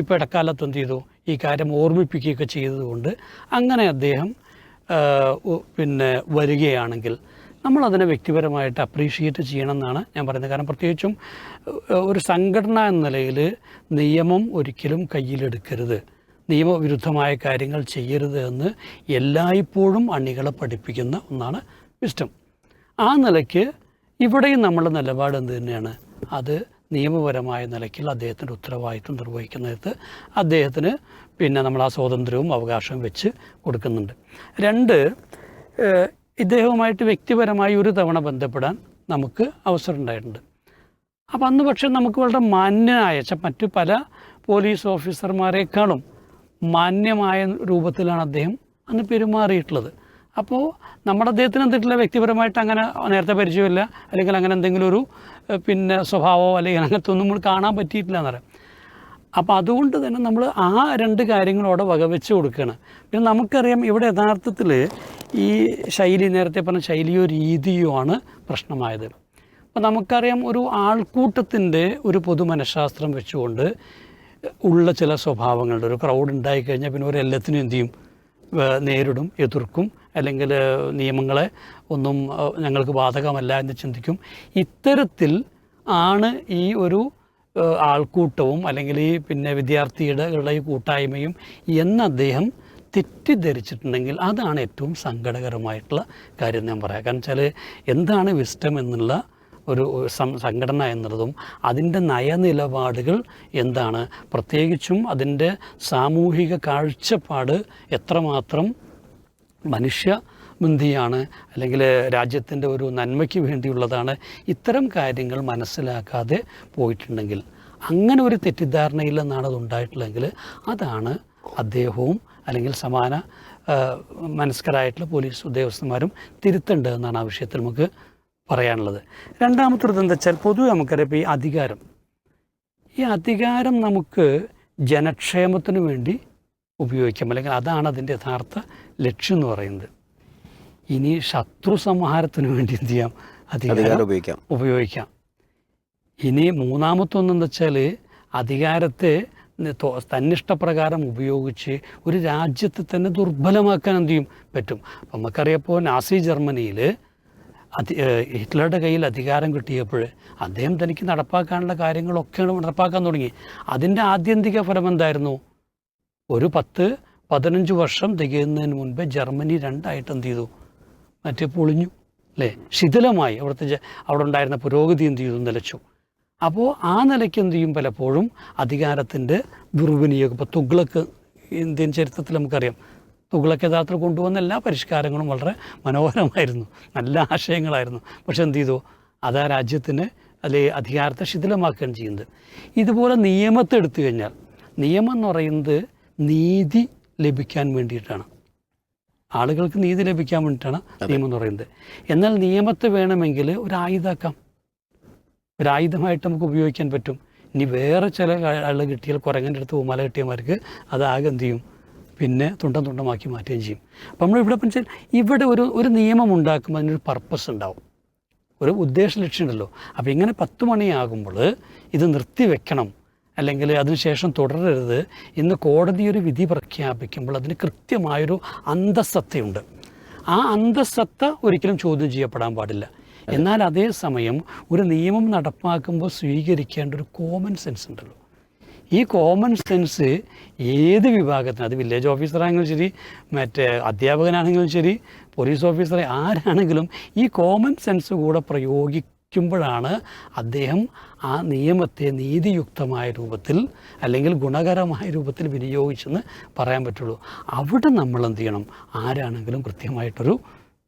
ഇപ്പോൾ ഇടക്കാലത്ത് എന്ത് ചെയ്തു, ഈ കാര്യം ഓർമ്മിപ്പിക്കുകയൊക്കെ ചെയ്തതുകൊണ്ട് അങ്ങനെ അദ്ദേഹം വരികയാണെങ്കിൽ നമ്മളതിനെ വ്യക്തിപരമായിട്ട് അപ്രീഷിയേറ്റ് ചെയ്യണമെന്നാണ് ഞാൻ പറയുന്നത്. കാരണം പ്രത്യേകിച്ചും ഒരു സംഘടന എന്ന നിലയിൽ നിയമം ഒരിക്കലും കയ്യിലെടുക്കരുത്, നിയമവിരുദ്ധമായ കാര്യങ്ങൾ ചെയ്യരുത് എന്ന് എല്ലായ്പ്പോഴും അണികളെ പഠിപ്പിക്കുന്ന ഒന്നാണ് വിസ്റ്റം. ആ നിലയ്ക്ക് ഇവിടെയും നമ്മുടെ നിലപാട് എന്ത് തന്നെയാണ്, അത് നിയമപരമായ നിലയ്ക്ക് അദ്ദേഹത്തിൻ്റെ ഉത്തരവാദിത്വം നിർവഹിക്കുന്നത് അദ്ദേഹത്തിന് നമ്മൾ ആ സ്വാതന്ത്ര്യവും അവകാശവും വെച്ച് കൊടുക്കുന്നുണ്ട്. 2, ഇദ്ദേഹവുമായിട്ട് വ്യക്തിപരമായി ഒരു തവണ ബന്ധപ്പെടാൻ നമുക്ക് അവസരം ഉണ്ടായിട്ടുണ്ട്. അപ്പോൾ അന്ന് പക്ഷേ നമുക്ക് വളരെ മാന്യനായ മറ്റു പല പോലീസ് ഓഫീസർമാരെക്കാളും മാന്യമായ രൂപത്തിലാണ് അദ്ദേഹം അന്ന് പെരുമാറിയിട്ടുള്ളത്. അപ്പോൾ നമ്മുടെ അദ്ദേഹത്തിന് എന്തിട്ടില്ല, വ്യക്തിപരമായിട്ട് അങ്ങനെ നേരത്തെ പരിചയമില്ല, അല്ലെങ്കിൽ അങ്ങനെ എന്തെങ്കിലും ഒരു പിന്നെ സ്വഭാവമോ അല്ലെങ്കിൽ അങ്ങനത്തെ ഒന്നും നമ്മൾ കാണാൻ പറ്റിയിട്ടില്ല എന്നറിയാം. അപ്പോൾ അതുകൊണ്ട് തന്നെ നമ്മൾ ആ 2 കാര്യങ്ങളോടെ വകവെച്ച് കൊടുക്കുകയാണ്. പിന്നെ നമുക്കറിയാം ഇവിടെ യഥാർത്ഥത്തിൽ ഈ ശൈലി, നേരത്തെ പറഞ്ഞ ശൈലിയോ രീതിയോ ആണ് പ്രശ്നമായത്. അപ്പോൾ നമുക്കറിയാം ഒരു ആൾക്കൂട്ടത്തിൻ്റെ ഒരു പൊതു മനഃശാസ്ത്രം വെച്ചുകൊണ്ട് ഉള്ള ചില സ്വഭാവങ്ങളുണ്ട്. ഒരു ക്രൗഡ് ഉണ്ടായിക്കഴിഞ്ഞാൽ പിന്നെ ഒരു എല്ലാത്തിനും എന്ത് ചെയ്യും, നേരിടും, എതിർക്കും, അല്ലെങ്കിൽ നിയമങ്ങളെ ഒന്നും ഞങ്ങൾക്ക് ബാധകമല്ല എന്ന് ചിന്തിക്കും. ഇത്തരത്തിൽ ആണ് ഈ ഒരു ആൾക്കൂട്ടവും അല്ലെങ്കിൽ ഈ പിന്നെ വിദ്യാർത്ഥികളുടെ ഈ കൂട്ടായ്മയും എന്ന് അദ്ദേഹം തെറ്റിദ്ധരിച്ചിട്ടുണ്ടെങ്കിൽ അതാണ് ഏറ്റവും സങ്കടകരമായിട്ടുള്ള കാര്യം ഞാൻ പറയാം. കാരണം വെച്ചാൽ എന്താണ് വിസ്റ്റം എന്നുള്ള ഒരു സംഘടന എന്നുള്ളതും അതിൻ്റെ നയനിലപാടുകൾ എന്താണ്, പ്രത്യേകിച്ചും അതിൻ്റെ സാമൂഹിക കാഴ്ചപ്പാട് എത്രമാത്രം മനുഷ്യമുന്തിയാണ്, അല്ലെങ്കിൽ രാജ്യത്തിൻ്റെ ഒരു നന്മയ്ക്ക് വേണ്ടിയുള്ളതാണ്, ഇത്തരം കാര്യങ്ങൾ മനസ്സിലാക്കാതെ പോയിട്ടുണ്ടെങ്കിൽ, അങ്ങനെ ഒരു തെറ്റിദ്ധാരണയിൽ നിന്നാണ് അത് ഉണ്ടായിട്ടുള്ളതെങ്കിൽ അതാണ് അദ്ദേഹവും അല്ലെങ്കിൽ സമാന മനസ്കരായിട്ടുള്ള പോലീസ് ഉദ്യോഗസ്ഥന്മാരും തിരുത്തേണ്ടതെന്നാണ് ആ വിഷയത്തിൽ നമുക്ക് പറയാനുള്ളത്. രണ്ടാമത്തത് എന്താ വെച്ചാൽ, പൊതുവെ നമുക്കറിയാം ഇപ്പോൾ ഈ അധികാരം നമുക്ക് ജനക്ഷേമത്തിന് വേണ്ടി ഉപയോഗിക്കാം, അല്ലെങ്കിൽ അതാണ് അതിൻ്റെ യഥാർത്ഥ ലക്ഷ്യം എന്ന് പറയുന്നത്. ഇനി ശത്രു സംഹാരത്തിന് വേണ്ടി എന്ത് ചെയ്യാം, അധികാരം ഉപയോഗിക്കാം. ഇനി മൂന്നാമത്തൊന്നെന്ന് വെച്ചാൽ അധികാരത്തെ തന്നിഷ്ടപ്രകാരം ഉപയോഗിച്ച് ഒരു രാജ്യത്തെ തന്നെ ദുർബലമാക്കാൻ എന്ത് ചെയ്യും പറ്റും. അപ്പം നമുക്കറിയപ്പോൾ നാസി ജർമ്മനിയിൽ ഹിറ്റ്ലറുടെ കയ്യിൽ അധികാരം കിട്ടിയപ്പോൾ അദ്ദേഹം തനിക്ക് നടപ്പാക്കാനുള്ള കാര്യങ്ങളൊക്കെ നടപ്പാക്കാൻ തുടങ്ങി. അതിൻ്റെ ആത്യന്തിക ഫലം എന്തായിരുന്നു? ഒരു 10-15 വർഷം തികയുന്നതിന് മുൻപേ ജർമ്മനി 2ആയിട്ട് എന്ത് ചെയ്തു, മറ്റേ പൊളിഞ്ഞു അല്ലേ, ശിഥിലമായി. അവിടെ ഉണ്ടായിരുന്ന പുരോഗതി എന്ത് ചെയ്തു, നിലച്ചു. അപ്പോൾ ആ നിലയ്ക്ക് എന്ത് ചെയ്യും, പലപ്പോഴും അധികാരത്തിൻ്റെ ദുർവിനിയോഗം. ഇപ്പോൾ തുഗ്ലക്ക് ഇന്ത്യൻ ചരിത്രത്തിൽ നമുക്കറിയാം, തുഗ്ലക്ക് യഥാർത്ഥത്തിൽ കൊണ്ടുവന്ന എല്ലാ പരിഷ്കാരങ്ങളും വളരെ മനോഹരമായിരുന്നു, നല്ല ആശയങ്ങളായിരുന്നു. പക്ഷെ എന്ത് ചെയ്തു, അത് ആ രാജ്യത്തിന് അല്ലെങ്കിൽ അധികാരത്തെ ശിഥിലമാക്കുകയാണ് ചെയ്യുന്നത്. ഇതുപോലെ നിയമത്തെ എടുത്തു കഴിഞ്ഞാൽ, നിയമം എന്ന് പറയുന്നത് നീതി ലഭിക്കാൻ വേണ്ടിയിട്ടാണ്, ആളുകൾക്ക് നീതി ലഭിക്കാൻ വേണ്ടിയിട്ടാണ് നിയമം എന്ന് പറയുന്നത്. എന്നാൽ നിയമത്തെ വേണമെങ്കിൽ ഒരു ആയുധമാക്കാം, ഒരു ആയുധമായിട്ട് നമുക്ക് ഉപയോഗിക്കാൻ പറ്റും. ഇനി വേറെ ചില ആൾ കിട്ടിയാൽ, കുരങ്ങൻ്റെ അടുത്ത് പൂമാല കിട്ടിയമാർക്ക് അതാകെ എന്ത് ചെയ്യും, പിന്നെ തുണ്ടമാക്കി മാറ്റുകയും ചെയ്യും. അപ്പം നമ്മളിവിടെ വെച്ചാൽ ഇവിടെ ഒരു നിയമം ഉണ്ടാക്കുമ്പോൾ അതിനൊരു പർപ്പസ് ഉണ്ടാവും, ഒരു ഉദ്ദേശ ലക്ഷ്യം ഉണ്ടല്ലോ. അപ്പോൾ ഇങ്ങനെ 10 മണിയാകുമ്പോൾ ഇത് നിർത്തിവെക്കണം, അല്ലെങ്കിൽ അതിനുശേഷം തുടരരുത് എന്ന് കോടതി ഒരു വിധി പ്രഖ്യാപിക്കുമ്പോൾ അതിന് കൃത്യമായൊരു അന്തസ്സത്തയുണ്ട്. ആ അന്തസ്സത്ത ഒരിക്കലും ചോദ്യം ചെയ്യപ്പെടാൻ പാടില്ല. എന്നാൽ അതേസമയം ഒരു നിയമം നടപ്പാക്കുമ്പോൾ സ്വീകരിക്കേണ്ട ഒരു കോമൺ സെൻസ് ഉണ്ടല്ലോ. ഈ കോമൺ സെൻസ് ഏത് വിഭാഗത്തിന്, അത് വില്ലേജ് ഓഫീസറാണെങ്കിലും ശരി, മറ്റേ അധ്യാപകനാണെങ്കിലും ശരി, പോലീസ് ഓഫീസറെ ആരാണെങ്കിലും ഈ കോമൺ സെൻസ് കൂടെ പ്രയോഗിക്കുമ്പോഴാണ് അദ്ദേഹം ആ നിയമത്തെ നീതിയുക്തമായ രൂപത്തിൽ അല്ലെങ്കിൽ ഗുണകരമായ രൂപത്തിൽ വിനിയോഗിച്ചെന്ന് പറയാൻ പറ്റുള്ളൂ. അവിടെ നമ്മൾ എന്ത് ചെയ്യണം, ആരാണെങ്കിലും കൃത്യമായിട്ടൊരു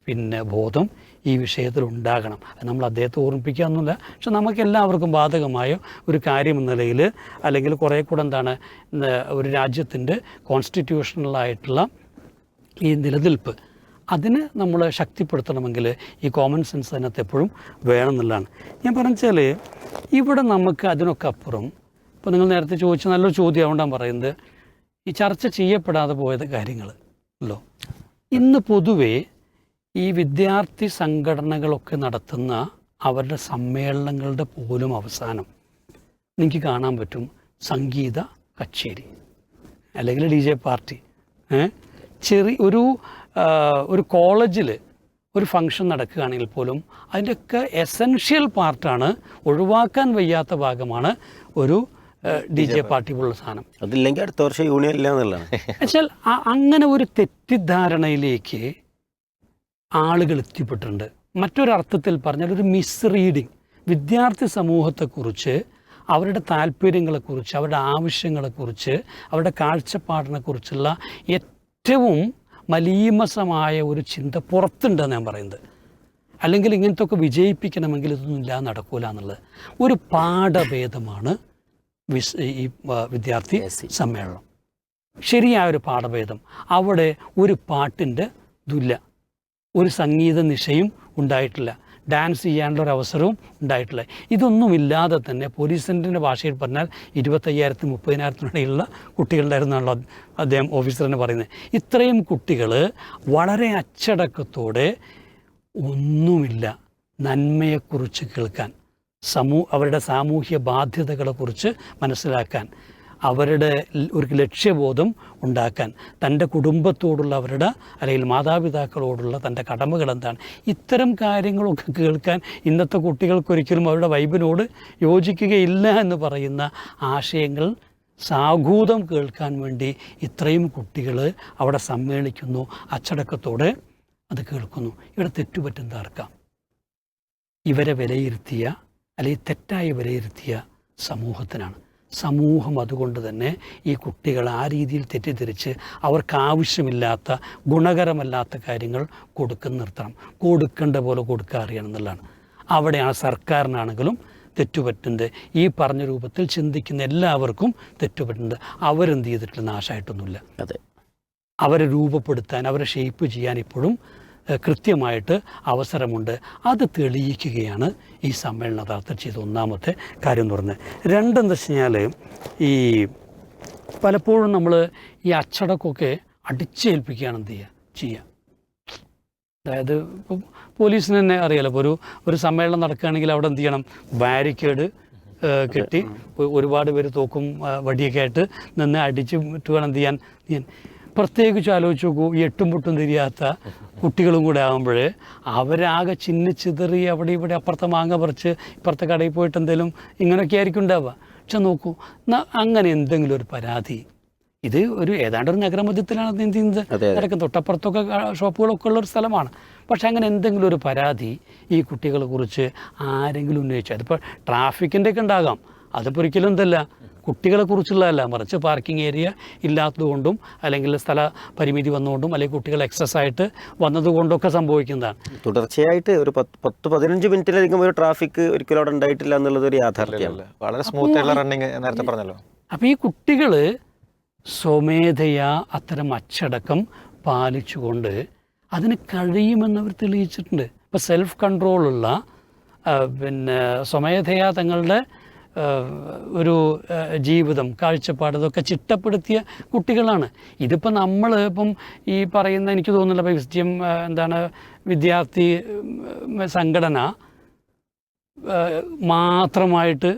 ബോധം ഈ വിഷയത്തിൽ ഉണ്ടാകണം. നമ്മൾ അദ്ദേഹത്തെ ഓർമ്മിപ്പിക്കുക എന്നല്ല, പക്ഷെ നമുക്കെല്ലാവർക്കും ബാധകമായ ഒരു കാര്യം എന്ന നിലയിൽ, അല്ലെങ്കിൽ കുറേ കൂടെ എന്താണ്, ഒരു രാജ്യത്തിൻ്റെ കോൺസ്റ്റിറ്റ്യൂഷണലായിട്ടുള്ള ഈ നിലനിൽപ്പ് അതിന് നമ്മൾ ശക്തിപ്പെടുത്തണമെങ്കിൽ ഈ കോമൺ സെൻസ് അതിനകത്ത് എപ്പോഴും വേണമെന്നുള്ളതാണ് ഞാൻ പറഞ്ഞാൽ. ഇവിടെ നമുക്ക് അതിനൊക്കെ അപ്പുറം, ഇപ്പോൾ നിങ്ങൾ നേരത്തെ ചോദിച്ച നല്ലൊരു ചോദ്യം അതുകൊണ്ടാണ് പറയുന്നത്, ഈ ചർച്ച ചെയ്യപ്പെടാതെ പോയത് കാര്യങ്ങൾ അല്ലോ. ഇന്ന് പൊതുവേ ഈ വിദ്യാർത്ഥി സംഘടനകളൊക്കെ നടത്തുന്ന അവരുടെ സമ്മേളനങ്ങളുടെ പോലും അവസാനം എനിക്ക് കാണാൻ പറ്റും സംഗീത കച്ചേരി അല്ലെങ്കിൽ DJ പാർട്ടി. ഒരു കോളേജിൽ ഒരു ഫംഗ്ഷൻ നടക്കുകയാണെങ്കിൽ പോലും അതിൻ്റെയൊക്കെ എസെൻഷ്യൽ പാർട്ടാണ്, ഒഴിവാക്കാൻ വയ്യാത്ത ഭാഗമാണ് ഒരു DJ പാർട്ടി പോലുള്ള സാധനം. അതില്ലെങ്കിൽ അടുത്ത വർഷം യൂണിയൻ ഇല്ല എന്നുള്ളതാണ്. വെച്ചാൽ അങ്ങനെ ഒരു തെറ്റിദ്ധാരണയിലേക്ക് ആളുകൾ എത്തിപ്പെട്ടിട്ടുണ്ട്. മറ്റൊരർത്ഥത്തിൽ പറഞ്ഞാൽ ഒരു മിസ്റീഡിങ്, വിദ്യാർത്ഥി സമൂഹത്തെക്കുറിച്ച്, അവരുടെ താല്പര്യങ്ങളെക്കുറിച്ച്, അവരുടെ ആവശ്യങ്ങളെക്കുറിച്ച്, അവരുടെ കാഴ്ചപ്പാടിനെക്കുറിച്ചുള്ള ഏറ്റവും മലീമസമായ ഒരു ചിന്ത പുറത്തുണ്ടെന്ന് ഞാൻ പറയുന്നത്. അല്ലെങ്കിൽ ഇങ്ങനത്തെ ഒക്കെ വിജയിപ്പിക്കണമെങ്കിൽ ഇതൊന്നും ഇല്ലാതെ നടക്കൂല എന്നുള്ളത് ഒരു പാഠഭേദമാണ് ഈ വിദ്യാർത്ഥി സമ്മേളനം. ശരിയായൊരു പാഠഭേദം, അവിടെ ഒരു പാട്ടിൻ്റെ ഇതില്ല, ഒരു സംഗീത നിശയും ഉണ്ടായിട്ടില്ല, ഡാൻസ് ചെയ്യാനുള്ള ഒരു അവസരവും ഉണ്ടായിട്ടില്ല. ഇതൊന്നുമില്ലാതെ തന്നെ പോലീസിൻ്റെ ഭാഷയിൽ പറഞ്ഞാൽ 25,000 30,000 കുട്ടികളുണ്ടായിരുന്നാണല്ലോ അദ്ദേഹം ഓഫീസറിന് പറയുന്നത്. ഇത്രയും കുട്ടികൾ വളരെ അച്ചടക്കത്തോടെ ഒന്നുമില്ല നന്മയെക്കുറിച്ച് കേൾക്കാൻ, അവരുടെ സാമൂഹ്യ ബാധ്യതകളെക്കുറിച്ച് മനസ്സിലാക്കാൻ, അവരുടെ ഒരു ലക്ഷ്യബോധം ഉണ്ടാക്കാൻ, തൻ്റെ കുടുംബത്തോടുള്ള അവരുടെ അല്ലെങ്കിൽ മാതാപിതാക്കളോടുള്ള തൻ്റെ കടമകൾ എന്താണ്, ഇത്തരം കാര്യങ്ങളൊക്കെ കേൾക്കാൻ ഇന്നത്തെ കുട്ടികൾക്കൊരിക്കലും അവരുടെ വൈബിനോട് യോജിക്കുകയില്ല എന്ന് പറയുന്ന ആശയങ്ങൾ സാഗൂതം കേൾക്കാൻ വേണ്ടി ഇത്രയും കുട്ടികൾ അവിടെ സമ്മേളിക്കുന്നു, അച്ചടക്കത്തോടെ അത് കേൾക്കുന്നു. ഇവിടെ തെറ്റുപറ്റുന്നതാർക്കാം? ഇവരെ വിലയിരുത്തിയ അല്ലെങ്കിൽ തെറ്റായി വിലയിരുത്തിയ സമൂഹത്തിനാണ്. സമൂഹം അതുകൊണ്ട് തന്നെ ഈ കുട്ടികൾ ആ രീതിയിൽ തെറ്റിദ്ധരിച്ച് അവർക്ക് ആവശ്യമില്ലാത്ത ഗുണകരമല്ലാത്ത കാര്യങ്ങൾ നിർത്തണം, കൊടുക്കേണ്ട പോലെ കൊടുക്കാൻ അറിയണം എന്നുള്ളതാണ്. അവിടെയാണ് സർക്കാരിനാണെങ്കിലും തെറ്റുപറ്റുന്നത്. ഈ പറഞ്ഞ രൂപത്തിൽ ചിന്തിക്കുന്ന എല്ലാവർക്കും തെറ്റുപറ്റുന്നത്. അവരെന്ത് ചെയ്തിട്ടുള്ള നാശമായിട്ടൊന്നുമില്ല. അതെ, അവരെ രൂപപ്പെടുത്താൻ, അവരെ ഷേപ്പ് ചെയ്യാൻ ഇപ്പോഴും കൃത്യമായിട്ട് അവസരമുണ്ട്. അത് തെളിയിക്കുകയാണ് ഈ സമ്മേളന യഥാർത്ഥം ചെയ്ത ഒന്നാമത്തെ കാര്യം എന്ന് പറഞ്ഞത്. രണ്ടെന്ന് വെച്ച് കഴിഞ്ഞാൽ, ഈ പലപ്പോഴും നമ്മൾ ഈ അച്ചടക്കമൊക്കെ അടിച്ചേൽപ്പിക്കുകയാണ് എന്ത് ചെയ്യുക. അതായത് ഇപ്പം പോലീസിന് തന്നെ അറിയാലോ, ഇപ്പോൾ ഒരു സമ്മേളനം നടക്കുകയാണെങ്കിൽ അവിടെ എന്ത് ചെയ്യണം, ബാരിക്കേഡ് കെട്ടി ഒരുപാട് പേര് തോക്കും വടിയൊക്കെ ആയിട്ട് നിന്ന് അടിച്ച് വേണം എന്ത് ചെയ്യാൻ. പ്രത്യേകിച്ച് ആലോചിച്ച് നോക്കൂ, ഈ എട്ടും പൊട്ടും തിരിയാത്ത കുട്ടികളും കൂടെ ആകുമ്പോൾ അവരാകെ ചിന്നിച്ചിതറി അവിടെ ഇവിടെ അപ്പുറത്തെ മാങ്ങ പറിച്ച് ഇപ്പുറത്തെ കടയിൽ പോയിട്ട് എന്തെങ്കിലും ഇങ്ങനെയൊക്കെ ആയിരിക്കും ഉണ്ടാവുക. പക്ഷെ നോക്കൂ, അങ്ങനെ എന്തെങ്കിലും ഒരു പരാതി, ഇത് ഏതാണ്ട് ഒരു നഗരമധ്യത്തിലാണ് എന്ത് ചെയ്യുന്നത് നടക്കുന്നത്, തൊട്ടപ്പുറത്തൊക്കെ ഷോപ്പുകളൊക്കെ ഉള്ളൊരു സ്ഥലമാണ്. പക്ഷെ അങ്ങനെ എന്തെങ്കിലും ഒരു പരാതി ഈ കുട്ടികളെ കുറിച്ച് ആരെങ്കിലും ഉന്നയിച്ചു, അതിപ്പോൾ ട്രാഫിക്കിൻ്റെ ഒക്കെ ഉണ്ടാകാം, അതിപ്പോൾ ഒരിക്കലും എന്തല്ല കുട്ടികളെക്കുറിച്ചുള്ളതല്ല, മറിച്ച് പാർക്കിംഗ് ഏരിയ ഇല്ലാത്തതുകൊണ്ടും അല്ലെങ്കിൽ സ്ഥല പരിമിതി വന്നുകൊണ്ടും അല്ലെങ്കിൽ കുട്ടികൾ എക്സസ് ആയിട്ട് വന്നതുകൊണ്ടൊക്കെ സംഭവിക്കുന്നതാണ്. തുടർച്ചയായിട്ട് ഒരു 10-15 മിനിറ്റിലധികം ഒരു ട്രാഫിക് ഒരിക്കലും അവിടെ ഉണ്ടായിട്ടില്ല എന്നുള്ളത് ഒരു യാഥാർത്ഥ്യമാണ്. വളരെ സ്മൂത്ത് ആയിട്ടുള്ള റണ്ണിങ് നേരത്തെ പറഞ്ഞല്ലോ. അപ്പോൾ ഈ കുട്ടികൾ സ്വമേധയാ അത്തരം അച്ചടക്കം പാലിച്ചുകൊണ്ട് അതിന് കഴിയുമെന്നവർ തെളിയിച്ചിട്ടുണ്ട്. ഇപ്പോൾ സെൽഫ് കൺട്രോളുള്ള സ്വമേധയാ തങ്ങളുടെ ഒരു ജീവിതം, കാഴ്ചപ്പാട്, ഇതൊക്കെ ചിട്ടപ്പെടുത്തിയ കുട്ടികളാണ്. ഇതിപ്പോൾ നമ്മൾ ഇപ്പം ഈ പറയുന്ന, എനിക്ക് തോന്നുന്നില്ല ഇപ്പോൾ വിദ്യം വിദ്യാർത്ഥി സംഘടന മാത്രമായിട്ട്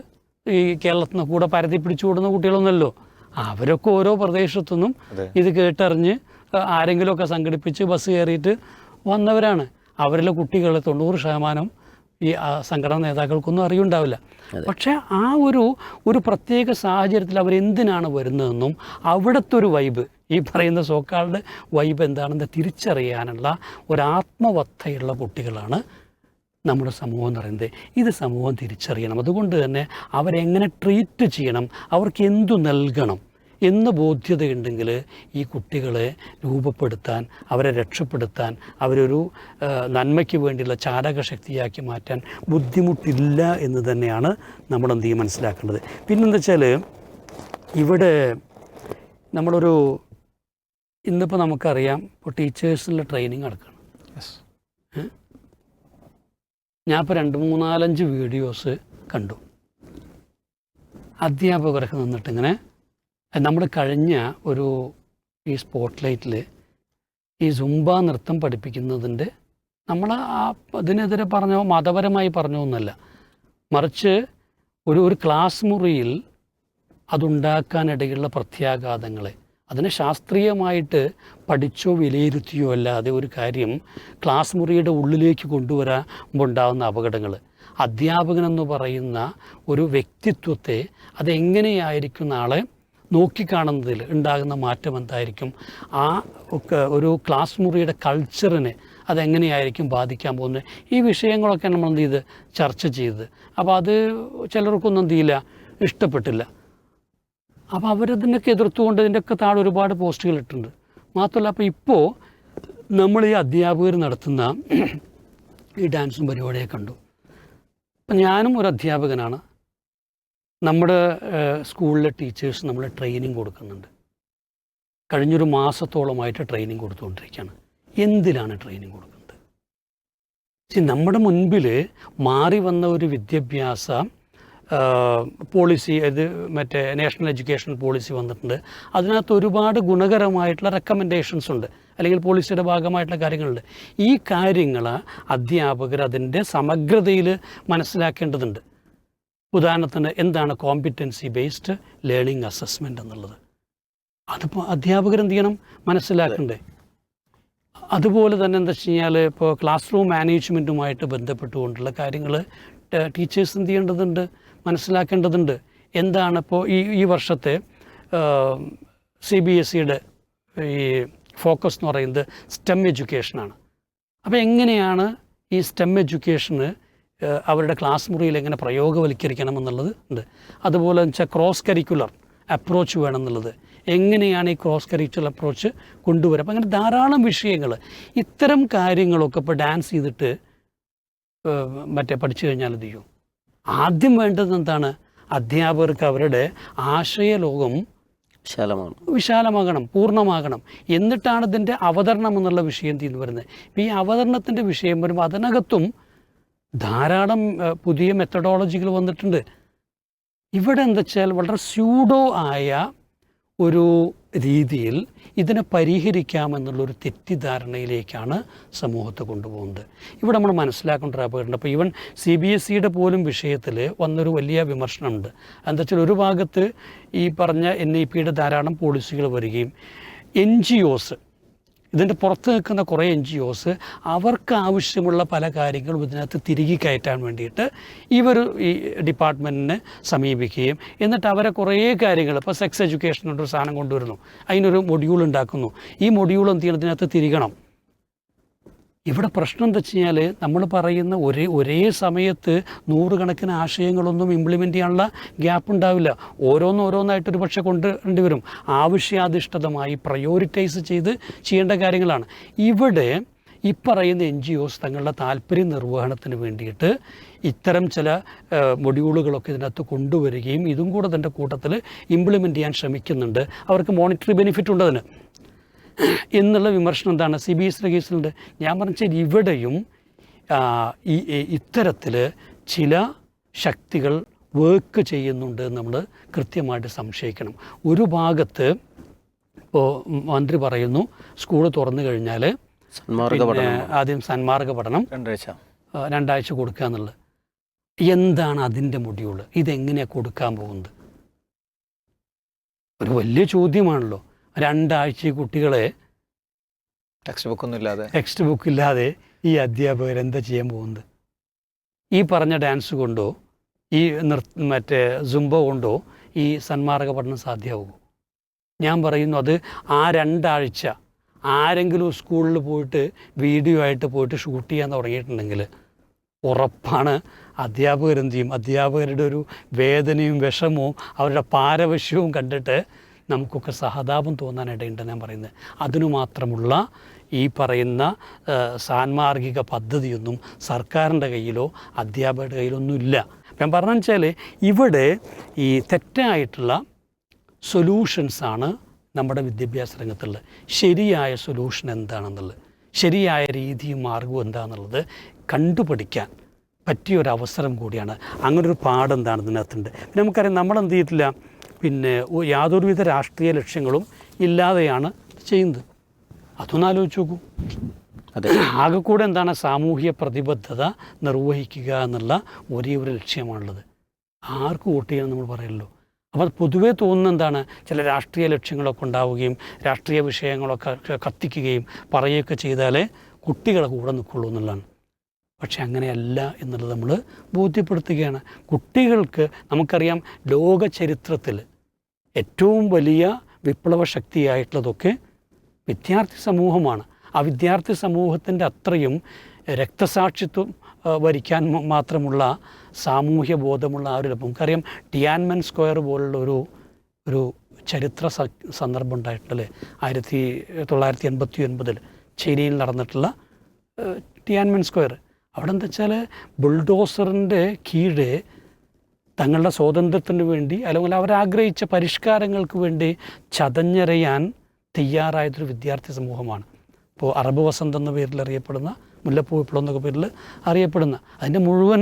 ഈ കേരളത്തിൽ നിന്ന് കൂടെ പരത്തി പിടിച്ചു കൂടുന്ന കുട്ടികളൊന്നുമല്ലോ. അവരൊക്കെ ഓരോ പ്രദേശത്തുനിന്നും ഇത് കേട്ടറിഞ്ഞ് ആരെങ്കിലുമൊക്കെ സംഘടിപ്പിച്ച് ബസ് കയറിയിട്ട് വന്നവരാണ്. അവരിലെ കുട്ടികൾ 90% ഈ സംഘടനാ നേതാക്കൾക്കൊന്നും അറിയുണ്ടാവില്ല. പക്ഷേ ആ ഒരു പ്രത്യേക സാഹചര്യത്തിൽ അവരെന്തിനാണ് വരുന്നതെന്നും അവിടുത്തെ ഒരു വൈബ്, ഈ പറയുന്ന സോക്കാളുടെ വൈബ് എന്താണെന്ന് തിരിച്ചറിയാനുള്ള ഒരാത്മവത്തയുള്ള കുട്ടികളാണ് നമ്മുടെ സമൂഹം എന്ന് പറയുന്നത്. ഇത് സമൂഹം തിരിച്ചറിയണം. അതുകൊണ്ട് തന്നെ അവരെങ്ങനെ ട്രീറ്റ് ചെയ്യണം, അവർക്ക് എന്തു നൽകണം എന്ന് ബോധ്യതയുണ്ടെങ്കിൽ ഈ കുട്ടികളെ രൂപപ്പെടുത്താൻ, അവരെ രക്ഷപ്പെടുത്താൻ, അവരൊരു നന്മയ്ക്ക് വേണ്ടിയുള്ള ചാലകശക്തിയാക്കി മാറ്റാൻ ബുദ്ധിമുട്ടില്ല എന്ന് തന്നെയാണ് നമ്മൾ എന്ത് ചെയ്യും മനസ്സിലാക്കേണ്ടത്. പിന്നെന്താ വെച്ചാൽ, ഇവിടെ നമ്മളൊരു ഇന്നിപ്പോൾ നമുക്കറിയാം, ഇപ്പോൾ ടീച്ചേഴ്സിനുള്ള ട്രെയിനിങ് നടക്കണം. ഞാനിപ്പോൾ 2-3-4-5 വീഡിയോസ് കണ്ടു. അധ്യാപകരൊക്കെ നിന്നിട്ടിങ്ങനെ നമ്മൾ കഴിഞ്ഞ ഈ സ്പോട്ട് ലൈറ്റിൽ ഈ സുംബ നൃത്തം പഠിപ്പിക്കുന്നതിൻ്റെ നമ്മൾ അതിനെതിരെ പറഞ്ഞോ മതപരമായി പറഞ്ഞോ ഒന്നല്ല, മറിച്ച് ഒരു ക്ലാസ് മുറിയിൽ അതുണ്ടാക്കാനിടയുള്ള പ്രത്യാഘാതങ്ങളെ അതിനെ ശാസ്ത്രീയമായിട്ട് പഠിച്ചോ വിലയിരുത്തിയോ അല്ലാതെ ഒരു കാര്യം ക്ലാസ് മുറിയുടെ ഉള്ളിലേക്ക് കൊണ്ടുവരാമ്പോൾ ഉണ്ടാകുന്ന അപകടങ്ങൾ, അധ്യാപകനെന്ന് പറയുന്ന ഒരു വ്യക്തിത്വത്തെ അതെങ്ങനെയായിരിക്കും നാളെ നോക്കിക്കാണുന്നതിൽ ഉണ്ടാകുന്ന മാറ്റം എന്തായിരിക്കും, ഒരു ക്ലാസ് മുറിയുടെ കൾച്ചറിനെ അതെങ്ങനെയായിരിക്കും ബാധിക്കാൻ പോകുന്നത്, ഈ വിഷയങ്ങളൊക്കെ നമ്മൾ എന്ത് ചെയ്ത് ചർച്ച ചെയ്തത്. അപ്പോൾ അത് ചിലർക്കൊന്നും എന്ത് ചെയ്യില്ല, ഇഷ്ടപ്പെട്ടില്ല. അപ്പോൾ അവരതിനൊക്കെ എതിർത്തുകൊണ്ട് ഇതിൻ്റെയൊക്കെ താഴെ ഒരുപാട് പോസ്റ്റുകൾ ഇട്ടിട്ടുണ്ട്. മാത്രമല്ല, അപ്പോൾ ഇപ്പോൾ നമ്മൾ ഈ അധ്യാപകർ നടത്തുന്ന ഈ ഡാൻസും പരിപാടിയൊക്കെ കണ്ടു. അപ്പം ഞാനും ഒരു അധ്യാപകനാണ്. നമ്മുടെ സ്കൂളിലെ ടീച്ചേഴ്സ് നമ്മൾ ട്രെയിനിങ് കൊടുക്കുന്നുണ്ട്. കഴിഞ്ഞൊരു മാസത്തോളമായിട്ട് ട്രെയിനിങ് കൊടുത്തുകൊണ്ടിരിക്കുകയാണ്. എന്തിലാണ് ട്രെയിനിങ് കൊടുക്കുന്നത്? നമ്മുടെ മുൻപിൽ മാറി വന്ന ഒരു വിദ്യാഭ്യാസ പോളിസി, ഇത് മറ്റേ നാഷണൽ എഡ്യൂക്കേഷൻ പോളിസി വന്നിട്ടുണ്ട്. അതിനകത്ത് ഒരുപാട് ഗുണകരമായിട്ടുള്ള റെക്കമെൻഡേഷൻസ് ഉണ്ട്, അല്ലെങ്കിൽ പോളിസിയുടെ ഭാഗമായിട്ടുള്ള കാര്യങ്ങളുണ്ട്. ഈ കാര്യങ്ങൾ അധ്യാപകർ അതിൻ്റെ സമഗ്രതയിൽ മനസ്സിലാക്കേണ്ടതുണ്ട്. ഉദാഹരണത്തിന് എന്താണ് കോമ്പിറ്റൻസി ബേസ്ഡ് ലേണിംഗ് അസസ്മെൻ്റ് എന്നുള്ളത്? അതിപ്പോൾ അധ്യാപകർ എന്ത് ചെയ്യണം? മനസ്സിലാക്കണ്ടേ? അതുപോലെ തന്നെ എന്താ വെച്ച് കഴിഞ്ഞാൽ ഇപ്പോൾ ക്ലാസ് റൂം മാനേജ്മെൻറ്റുമായിട്ട് ബന്ധപ്പെട്ടുകൊണ്ടുള്ള കാര്യങ്ങൾ ടീച്ചേഴ്സ് എന്ത് ചെയ്യേണ്ടതുണ്ട്? മനസ്സിലാക്കേണ്ടതുണ്ട്. എന്താണ് ഇപ്പോൾ ഈ വർഷത്തെ CBSEയുടെ ഈ ഫോക്കസ് എന്ന് പറയുന്നത് STEM എഡ്യൂക്കേഷനാണ്. അപ്പോൾ എങ്ങനെയാണ് ഈ STEM എഡ്യൂക്കേഷന് അവരുടെ ക്ലാസ് മുറിയിൽ എങ്ങനെ പ്രയോഗവൽക്കരിക്കണം എന്നുള്ളത് ഉണ്ട്. അതുപോലെ വെച്ചാൽ ക്രോസ് കരിക്കുലർ അപ്രോച്ച് വേണം എന്നുള്ളത്, എങ്ങനെയാണ് ഈ ക്രോസ് കരിക്കുലർ അപ്രോച്ച് കൊണ്ടുവരിക. അപ്പം അങ്ങനെ ധാരാളം വിഷയങ്ങൾ, ഇത്തരം കാര്യങ്ങളൊക്കെ ഇപ്പോൾ ഡാൻസ് ചെയ്തിട്ട് പഠിച്ചു കഴിഞ്ഞാൽ എന്ത് ചെയ്യും? ആദ്യം വേണ്ടത് എന്താണ്? അധ്യാപകർക്ക് അവരുടെ ആശയലോകം വിശാലമാകണം, പൂർണ്ണമാകണം. എന്നിട്ടാണ് ഇതിൻ്റെ അവതരണം എന്നുള്ള വിഷയം തീർന്നു വരുന്നത്. ഇപ്പം ഈ അവതരണത്തിൻ്റെ വിഷയം വരുമ്പോൾ അതിനകത്തും ധാരാളം പുതിയ മെത്തഡോളജികൾ വന്നിട്ടുണ്ട്. ഇവിടെ എന്താ വെച്ചാൽ വളരെ സ്യൂഡോ ആയ ഒരു രീതിയിൽ ഇതിനെ പരിഹരിക്കാമെന്നുള്ളൊരു തെറ്റിദ്ധാരണയിലേക്കാണ് സമൂഹത്തെ കൊണ്ടുപോകുന്നത്. ഇവിടെ നമ്മൾ മനസ്സിലാക്കേണ്ട ഒരു അപകടമുണ്ട്. അപ്പോൾ ഈവൻ CBSEയുടെ പോലും വിഷയത്തിൽ വന്നൊരു വലിയ വിമർശനമുണ്ട്. എന്താ വെച്ചാൽ ഒരു ഭാഗത്ത് ഈ പറഞ്ഞ NEPയുടെ ധാരാളം പോളിസികൾ വരികയും NGOs, ഇതിൻ്റെ പുറത്ത് നിൽക്കുന്ന കുറേ NGOs അവർക്ക് ആവശ്യമുള്ള പല കാര്യങ്ങളും ഇതിനകത്ത് തിരികെ കയറ്റാൻ വേണ്ടിയിട്ട് ഈ ഡിപ്പാർട്ട്മെൻറ്റിനെ സമീപിക്കുകയും എന്നിട്ട് അവരെ കുറേ കാര്യങ്ങൾ, ഇപ്പോൾ സെക്സ് എഡ്യൂക്കേഷനൊരു സാധനം കൊണ്ടുവരുന്നു, അതിനൊരു മൊഡ്യൂൾ ഉണ്ടാക്കുന്നു, ഈ മൊഡ്യൂൾ എന്ത് ചെയ്യണം? ഇതിനകത്ത് തിരികണം. ഇവിടെ പ്രശ്നം എന്താ വെച്ച് കഴിഞ്ഞാൽ നമ്മൾ പറയുന്ന ഒരേ സമയത്ത് നൂറുകണക്കിന് ആശയങ്ങളൊന്നും ഇംപ്ലിമെൻ്റ് ചെയ്യാനുള്ള ഗ്യാപ്പ് ഉണ്ടാവില്ല. ഓരോന്നായിട്ട് ഒരു പക്ഷേ കൊണ്ടുവരേണ്ടി വരും. ആവശ്യാധിഷ്ഠിതമായി പ്രയോറിറ്റൈസ് ചെയ്ത് ചെയ്യേണ്ട കാര്യങ്ങളാണ്. ഇവിടെ ഈ പറയുന്ന NGOs തങ്ങളുടെ താല്പര്യ നിർവഹണത്തിന് വേണ്ടിയിട്ട് ഇത്തരം ചില മൊഡ്യൂളുകളൊക്കെ ഇതിനകത്ത് കൊണ്ടുവരികയും ഇതും കൂടെ തൻ്റെ കൂട്ടത്തിൽ ഇംപ്ലിമെൻ്റ് ചെയ്യാൻ ശ്രമിക്കുന്നുണ്ട്. അവർക്ക് മോണിറ്ററി ബെനിഫിറ്റ് ഉണ്ടതിന് എന്നുള്ള വിമർശനം എന്താണ് CBSEയുടെ കേസിലുണ്ട്. ഞാൻ പറഞ്ഞാൽ ഇവിടെയും ഇത്തരത്തിൽ ചില ശക്തികൾ വർക്ക് ചെയ്യുന്നുണ്ട് നമ്മൾ കൃത്യമായിട്ട് സംശയിക്കണം. ഒരു ഭാഗത്ത് ഇപ്പോൾ മന്ത്രി പറയുന്നു സ്കൂൾ തുറന്നു കഴിഞ്ഞാൽ ആദ്യം സന്മാർഗ പഠനം 2 ആഴ്ച കൊടുക്കുക എന്നുള്ളത്. എന്താണ് അതിൻ്റെ മൊഡ്യൂൾ? ഇതെങ്ങനെയാണ് കൊടുക്കാൻ പോകുന്നത്? ഒരു വലിയ ചോദ്യമാണല്ലോ. 2 ആഴ്ച കുട്ടികളെ ടെക്സ്റ്റ് ബുക്ക് ഇല്ലാതെ ഈ അധ്യാപകർ എന്താ ചെയ്യാൻ പോകുന്നത്? ഈ പറഞ്ഞ ഡാൻസ് കൊണ്ടോ ഈ സുംബ കൊണ്ടോ ഈ സന്മാർഗ പഠനം സാധ്യമാകുമോ? ഞാൻ പറയുന്നു അത് ആ 2 ആഴ്ച ആരെങ്കിലും സ്കൂളിൽ പോയിട്ട് വീഡിയോ ആയിട്ട് പോയിട്ട് ഷൂട്ട് ചെയ്യാൻ തുടങ്ങിയിട്ടുണ്ടെങ്കിൽ ഉറപ്പാണ് അധ്യാപകരെന്ത് ചെയ്യും? അധ്യാപകരുടെ ഒരു വേദനയും വിഷമവും അവരുടെ പാരവശ്യവും കണ്ടിട്ട് നമുക്കൊക്കെ സഹതാപം തോന്നാനിടയുണ്ടെന്ന് ഞാൻ പറയുന്നത്. അതിനു മാത്രമുള്ള ഈ പറയുന്ന സാൻമാർഗിക പദ്ധതിയൊന്നും സർക്കാരിൻ്റെ കയ്യിലോ അധ്യാപകരുടെ കയ്യിലൊന്നും ഇല്ല. ഞാൻ പറഞ്ഞു വെച്ചാൽ ഇവിടെ ഈ തെറ്റായിട്ടുള്ള സൊല്യൂഷൻസാണ് നമ്മുടെ വിദ്യാഭ്യാസ രംഗത്തുള്ളത്. ശരിയായ സൊല്യൂഷൻ എന്താണെന്നുള്ളത്, ശരിയായ രീതിയും മാർഗവും എന്താണെന്നുള്ളത് കണ്ടുപിടിക്കാൻ പറ്റിയൊരവസരം കൂടിയാണ്. അങ്ങനൊരു പാഠം എന്താണ് ഇതിനകത്തുണ്ട്. നമുക്കറിയാം നമ്മളെന്ത് ചെയ്തിട്ടില്ല, യാതൊരുവിധ രാഷ്ട്രീയ ലക്ഷ്യങ്ങളും ഇല്ലാതെയാണ് ചെയ്യുന്നത്. അതൊന്ന് ആലോചിച്ച് നോക്കൂ. ആകെ കൂടെ എന്താണ് സാമൂഹ്യ പ്രതിബദ്ധത നിർവഹിക്കുക എന്നുള്ള ഒരേ ഒരു ലക്ഷ്യമാണുള്ളത്. ആർക്ക് വോട്ട് ചെയ്യാൻ നമ്മൾ പറയല്ലോ. അപ്പോൾ പൊതുവേ തോന്നുന്ന എന്താണ്, ചില രാഷ്ട്രീയ ലക്ഷ്യങ്ങളൊക്കെ ഉണ്ടാവുകയും രാഷ്ട്രീയ വിഷയങ്ങളൊക്കെ കത്തിക്കുകയും പറയുകയൊക്കെ ചെയ്താലേ കുട്ടികളെ കൂടെ നിൽക്കുള്ളൂ എന്നുള്ളതാണ്. പക്ഷെ അങ്ങനെയല്ല എന്നുള്ളത് നമ്മൾ ബോധ്യപ്പെടുത്തുകയാണ്. കുട്ടികൾക്ക് നമുക്കറിയാം ലോക ചരിത്രത്തിൽ ഏറ്റവും വലിയ വിപ്ലവ ശക്തിയായിട്ടുള്ളതൊക്കെ വിദ്യാർത്ഥി സമൂഹമാണ്. ആ വിദ്യാർത്ഥി സമൂഹത്തിൻ്റെ അത്രയും രക്തസാക്ഷിത്വം വരിക്കാൻ മാത്രമുള്ള സാമൂഹ്യ ബോധമുള്ള ആ ഒരു നമുക്കറിയാം ടിയാൻമെൻ സ്ക്വയർ പോലുള്ള ഒരു ചരിത്ര സന്ദർഭം ഉണ്ടായിട്ടുണ്ടല്ലേ, 1989 ചൈനയിൽ നടന്നിട്ടുള്ള ടിയാൻമെൻ സ്ക്വയർ. അവിടെ എന്താ വെച്ചാൽ ബുൾഡോസറിൻ്റെ കീഴെ തങ്ങളുടെ സ്വാതന്ത്ര്യത്തിന് വേണ്ടി അല്ലെങ്കിൽ അവരാഗ്രഹിച്ച പരിഷ്കാരങ്ങൾക്ക് വേണ്ടി ചതഞ്ഞെറിയാൻ തയ്യാറായതൊരു വിദ്യാർത്ഥി സമൂഹമാണ്. ഇപ്പോൾ അറബ് വസന്തം എന്ന പേരിൽ അറിയപ്പെടുന്ന, മുല്ലപ്പൂ വിപ്ലവം എന്നൊക്കെ പേരിൽ അറിയപ്പെടുന്ന, അതിൻ്റെ മുഴുവൻ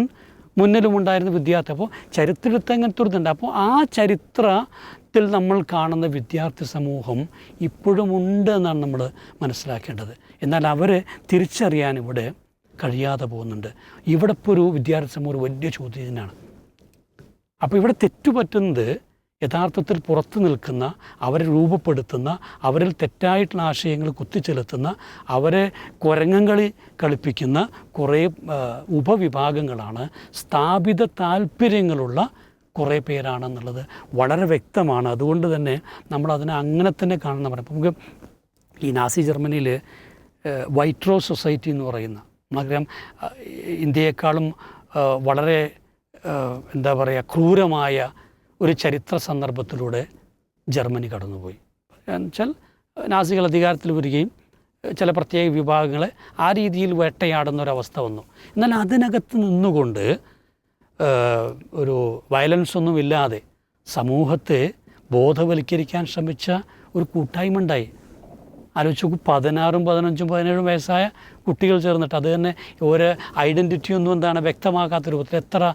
മുന്നിലുമുണ്ടായിരുന്ന വിദ്യാർത്ഥി. അപ്പോൾ ചരിത്രത്തിൽ അങ്ങനത്തെ ഒരു ഇതുണ്ട്. അപ്പോൾ ആ ചരിത്രത്തിൽ നമ്മൾ കാണുന്ന വിദ്യാർത്ഥി സമൂഹം ഇപ്പോഴും ഉണ്ട് എന്നാണ് നമ്മൾ മനസ്സിലാക്കേണ്ടത്. എന്നാൽ അവരെ തിരിച്ചറിയാൻ ഇവിടെ കഴിയാതെ പോകുന്നുണ്ട്. ഇവിടെ ഇപ്പോൾ ഒരു വിദ്യാർത്ഥി സമൂഹം ഒരു വലിയ ചോദ്യത്തിനാണ്. അപ്പോൾ ഇവിടെ തെറ്റുപറ്റുന്നത് യഥാർത്ഥത്തിൽ പുറത്തു നിൽക്കുന്ന, അവരെ രൂപപ്പെടുത്തുന്ന, അവരിൽ തെറ്റായിട്ടുള്ള ആശയങ്ങൾ കുത്തിച്ചെലുത്തുന്ന, അവരെ കുരങ്ങങ്കളി കളിപ്പിക്കുന്ന കുറേ ഉപവിഭാഗങ്ങളാണ്, സ്ഥാപിത താല്പര്യങ്ങളുള്ള കുറേ പേരാണെന്നുള്ളത് വളരെ വ്യക്തമാണ്. അതുകൊണ്ട് തന്നെ നമ്മളതിനെ അങ്ങനെ തന്നെ കാണുന്ന പറയാം. നമുക്ക് ഈ നാസി ജർമ്മനിയിൽ വൈറ്റ് റോസ് സൊസൈറ്റി എന്ന് പറയുന്ന, നമുക്കറിയാം ഇന്ത്യയെക്കാളും വളരെ എന്താ പറയുക ക്രൂരമായ ഒരു ചരിത്ര സന്ദർഭത്തിലൂടെ ജർമ്മനി കടന്നുപോയി. എന്നുവെച്ചാൽ നാസികൾ അധികാരത്തിൽ വരികയും ചില പ്രത്യേക വിഭാഗങ്ങളെ ആ രീതിയിൽ വേട്ടയാടുന്ന ഒരവസ്ഥ വന്നു. എന്നാൽ അതിനകത്ത് നിന്നുകൊണ്ട് ഒരു വയലൻസ് ഒന്നും ഇല്ലാതെ സമൂഹത്തെ ബോധവൽക്കരിക്കാൻ ശ്രമിച്ച ഒരു കൂട്ടായ്മ ഉണ്ടായി. ആലോചിച്ച് നോക്കും, 16, 15, 17 വയസ്സായ കുട്ടികൾ ചേർന്നിട്ട്, അത് തന്നെ ഒരു ഐഡൻറ്റിറ്റി ഒന്നും എന്താണ് വ്യക്തമാക്കാത്ത രൂപത്തിൽ എത്ര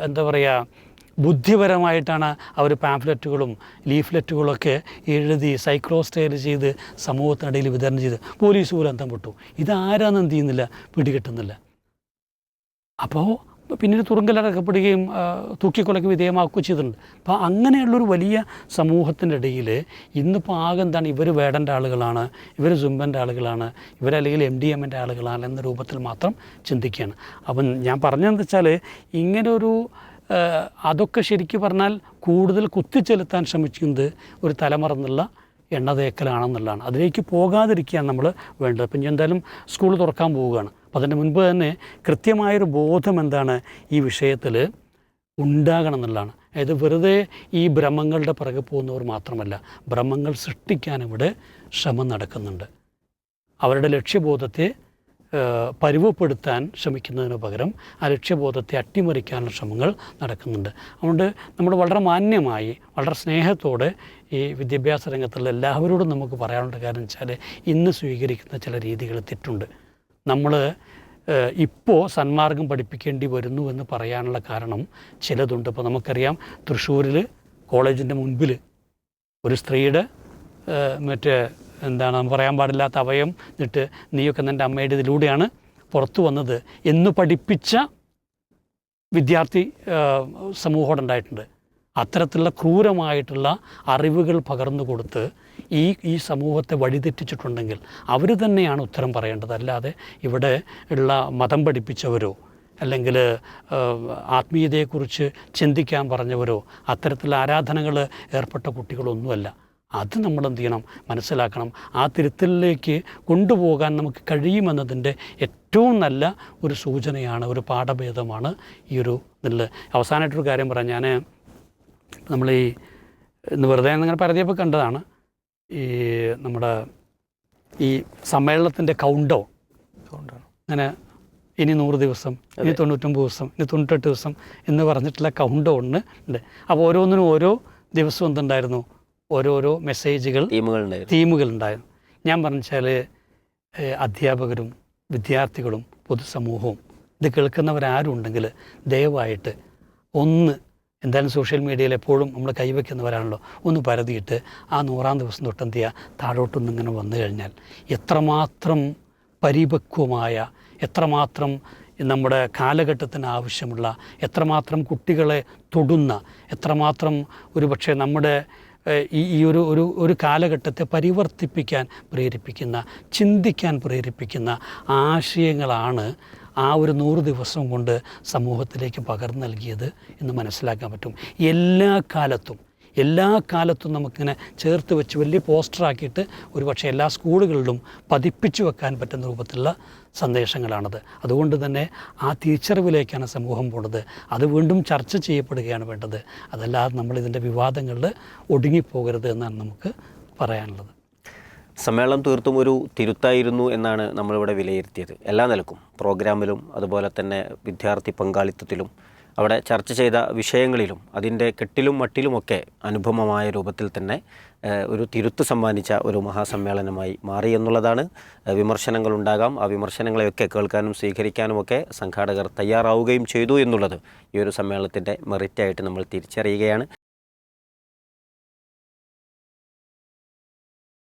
എന്താ പറയുക ബുദ്ധിപരമായിട്ടാണ് അവർ പാംഫ്ലെറ്റുകളും ലീഫ്ലെറ്റുകളൊക്കെ എഴുതി സൈക്ലോസ്റ്റൈൽ ചെയ്ത് സമൂഹത്തിനിടയിൽ വിതരണം ചെയ്ത് പോലീസ് പോലും അന്തം വിട്ടു. ഇതാരാന്ന് എന്ത് ചെയ്യുന്നില്ല, പിടികിട്ടുന്നില്ല. അപ്പോൾ പിന്നീട് തുറുങ്കലടക്കപ്പെടുകയും തൂക്കിക്കൊലയ്ക്ക് വിധേയമാക്കുകയും ചെയ്തിട്ടുണ്ട്. അപ്പോൾ അങ്ങനെയുള്ളൊരു വലിയ സമൂഹത്തിൻ്റെ ഇടയിൽ ഇന്നിപ്പോൾ ആകെ എന്താണ്, ഇവർ വേടൻ്റെ ആളുകളാണ്, ഇവർ സുംബൻ്റെ ആളുകളാണ്, ഇവരല്ലെങ്കിൽ MDMൻ്റെ ആളുകളാണ് എന്ന രൂപത്തിൽ മാത്രം ചിന്തിക്കുകയാണ്. അപ്പം ഞാൻ പറഞ്ഞതെന്ന് വെച്ചാൽ ഇങ്ങനൊരു അതൊക്കെ ശരിക്കും പറഞ്ഞാൽ കൂടുതൽ കുത്തിച്ചെലുത്താൻ ശ്രമിക്കുന്നത് ഒരു തലമുറ എന്നുള്ള എണ്ണ തേക്കലാണെന്നുള്ളതാണ്. അതിലേക്ക് പോകാതിരിക്കുകയാണ് നമ്മൾ വേണ്ടത്. അപ്പം ഇനി എന്തായാലും സ്കൂൾ തുറക്കാൻ പോവുകയാണ്. അപ്പോൾ അതിൻ്റെ മുൻപ് തന്നെ കൃത്യമായൊരു ബോധം എന്താണ് ഈ വിഷയത്തിൽ ഉണ്ടാകണം എന്നുള്ളതാണ്. അതായത് വെറുതെ ഈ ഭ്രമങ്ങളുടെ പിറകെ പോകുന്നവർ മാത്രമല്ല, ഭ്രമങ്ങൾ സൃഷ്ടിക്കാൻ ഇവിടെ ശ്രമം നടക്കുന്നുണ്ട്. അവരുടെ ലക്ഷ്യബോധത്തെ പരുവപ്പെടുത്താൻ ശ്രമിക്കുന്നതിന് പകരം ആ ലക്ഷ്യബോധത്തെ അട്ടിമറിക്കാനുള്ള ശ്രമങ്ങൾ നടക്കുന്നുണ്ട്. അതുകൊണ്ട് നമ്മൾ വളരെ മാന്യമായി, വളരെ സ്നേഹത്തോടെ ഈ വിദ്യാഭ്യാസ രംഗത്തുള്ള എല്ലാവരോടും നമുക്ക് പറയാനുള്ള കാര്യം വെച്ചാൽ ഇന്ന് സ്വീകരിക്കുന്ന ചില രീതികൾ തെറ്റുണ്ട്. നമ്മൾ ഇപ്പോൾ സന്മാർഗം പഠിപ്പിക്കേണ്ടി വരുന്നു എന്ന് പറയാനുള്ള കാരണം ചിലതുണ്ട്. ഇപ്പോൾ നമുക്കറിയാം, തൃശ്ശൂരിൽ കോളേജിൻ്റെ മുൻപിൽ ഒരു സ്ത്രീയുടെ മറ്റേ എന്താണ് പറയാൻ പാടില്ലാത്ത അവയം എന്നിട്ട് നീയൊക്കെ നിൻ്റെ അമ്മയുടെ ഇതിലൂടെയാണ് പുറത്തു വന്നത് എന്ന് പഠിപ്പിച്ച വിദ്യാർത്ഥി സമൂഹം ഉണ്ടായിട്ടുണ്ട്. അത്തരത്തിലുള്ള ക്രൂരമായിട്ടുള്ള അറിവുകൾ പകർന്നു കൊടുത്ത് ഈ സമൂഹത്തെ വഴിതെറ്റിച്ചിട്ടുണ്ടെങ്കിൽ അവർ തന്നെയാണ് ഉത്തരം പറയേണ്ടത്. അല്ലാതെ ഇവിടെ ഉള്ള മതം പഠിപ്പിച്ചവരോ അല്ലെങ്കിൽ ആത്മീയതയെക്കുറിച്ച് ചിന്തിക്കാൻ പറഞ്ഞവരോ അത്തരത്തിലുള്ള ആരാധനകൾ ഏർപ്പെട്ട കുട്ടികളൊന്നുമല്ല. അത് നമ്മൾ എന്ത് ചെയ്യണം, മനസ്സിലാക്കണം. ആ തിരുത്തലിലേക്ക് കൊണ്ടുപോകാൻ നമുക്ക് കഴിയുമെന്നതിൻ്റെ ഏറ്റവും നല്ല ഒരു സൂചനയാണ്, ഒരു പാഠഭേദമാണ് ഈ ഒരു ഇതിൽ. അവസാനമായിട്ടൊരു കാര്യം പറയാം. ഞാൻ നമ്മൾ ഇന്ന് വെറുതെ അങ്ങനെ പരതിയപ്പോൾ കണ്ടതാണ്, നമ്മുടെ ഈ സമ്മേളനത്തിൻ്റെ കൗണ്ട് ഡൗൺ അങ്ങനെ ഇനി 100 ദിവസം, ഇനി 99 ദിവസം, ഇനി 98 ദിവസം എന്ന് പറഞ്ഞിട്ടുള്ള കൗണ്ട് ഡൗണിന് ഉണ്ട്. അപ്പോൾ ഓരോന്നിനും ഓരോ ദിവസവും എന്തുണ്ടായിരുന്നു, ഓരോരോ മെസ്സേജുകൾ, തീമുകളുണ്ടായിരുന്നു. ഞാൻ പറഞ്ഞാൽ അധ്യാപകരും വിദ്യാർത്ഥികളും പൊതുസമൂഹവും ഇത് കേൾക്കുന്നവരാരും ഉണ്ടെങ്കിൽ ദയവായിട്ട് ഒന്ന് എന്തായാലും സോഷ്യൽ മീഡിയയിൽ എപ്പോഴും നമ്മൾ കൈവയ്ക്കുന്നവരാണല്ലോ, ഒന്ന് പരതിയിട്ട് ആ 100-ാം ദിവസം തൊട്ടെന്ത് ചെയ്യുക, താഴോട്ടൊന്നിങ്ങനെ വന്നു കഴിഞ്ഞാൽ എത്രമാത്രം പരിപക്വമായ, എത്രമാത്രം നമ്മുടെ കാലഘട്ടത്തിന് ആവശ്യമുള്ള, എത്രമാത്രം കുട്ടികളെ തൊടുന്ന, എത്രമാത്രം ഒരുപക്ഷെ നമ്മുടെ ഈ ഒരു കാലഘട്ടത്തെ പരിവർത്തിപ്പിക്കാൻ പ്രേരിപ്പിക്കുന്ന, ചിന്തിക്കാൻ പ്രേരിപ്പിക്കുന്ന ആശയങ്ങളാണ് ആ ഒരു 100 ദിവസം കൊണ്ട് സമൂഹത്തിലേക്ക് പകർന്നു നൽകിയത് എന്ന് മനസ്സിലാക്കാൻ പറ്റും. എല്ലാ കാലത്തും നമുക്കിങ്ങനെ ചേർത്ത് വെച്ച് വലിയ പോസ്റ്ററാക്കിയിട്ട് ഒരുപക്ഷെ എല്ലാ സ്കൂളുകളിലും പതിപ്പിച്ചു വെക്കാൻ പറ്റുന്ന രൂപത്തിലുള്ള സന്ദേശങ്ങളാണത്. അതുകൊണ്ട് തന്നെ ആ തിരിച്ചറിവിലേക്കാണ് സമൂഹം പോണത്. അത് വീണ്ടും ചർച്ച ചെയ്യപ്പെടുകയാണ് വേണ്ടത്. അതല്ലാതെ നമ്മളിതിൻ്റെ വിവാദങ്ങളിൽ ഒടുങ്ങിപ്പോകരുത് എന്നാണ് നമുക്ക് പറയാനുള്ളത്. സമ്മേളനം തീർത്തും ഒരു തിരുത്തായിരുന്നു എന്നാണ് നമ്മളിവിടെ വിലയിരുത്തിയത്. എല്ലാ നിലക്കും, പ്രോഗ്രാമിലും അതുപോലെ തന്നെ വിദ്യാർത്ഥി പങ്കാളിത്തത്തിലും അവിടെ ചർച്ച ചെയ്ത വിഷയങ്ങളിലും അതിൻ്റെ കെട്ടിലും മട്ടിലുമൊക്കെ അനുപമമായ രൂപത്തിൽ തന്നെ ഒരു തിരുത്ത് സമ്മാനിച്ച ഒരു മഹാസമ്മേളനമായി മാറി എന്നുള്ളതാണ്. വിമർശനങ്ങളുണ്ടാകാം, ആ വിമർശനങ്ങളെയൊക്കെ കേൾക്കാനും സ്വീകരിക്കാനുമൊക്കെ സംഘാടകർ തയ്യാറാവുകയും ചെയ്തു എന്നുള്ളത് ഈ ഒരു സമ്മേളനത്തിൻ്റെ മെറിറ്റായിട്ട് നമ്മൾ തിരിച്ചറിയുകയാണ്.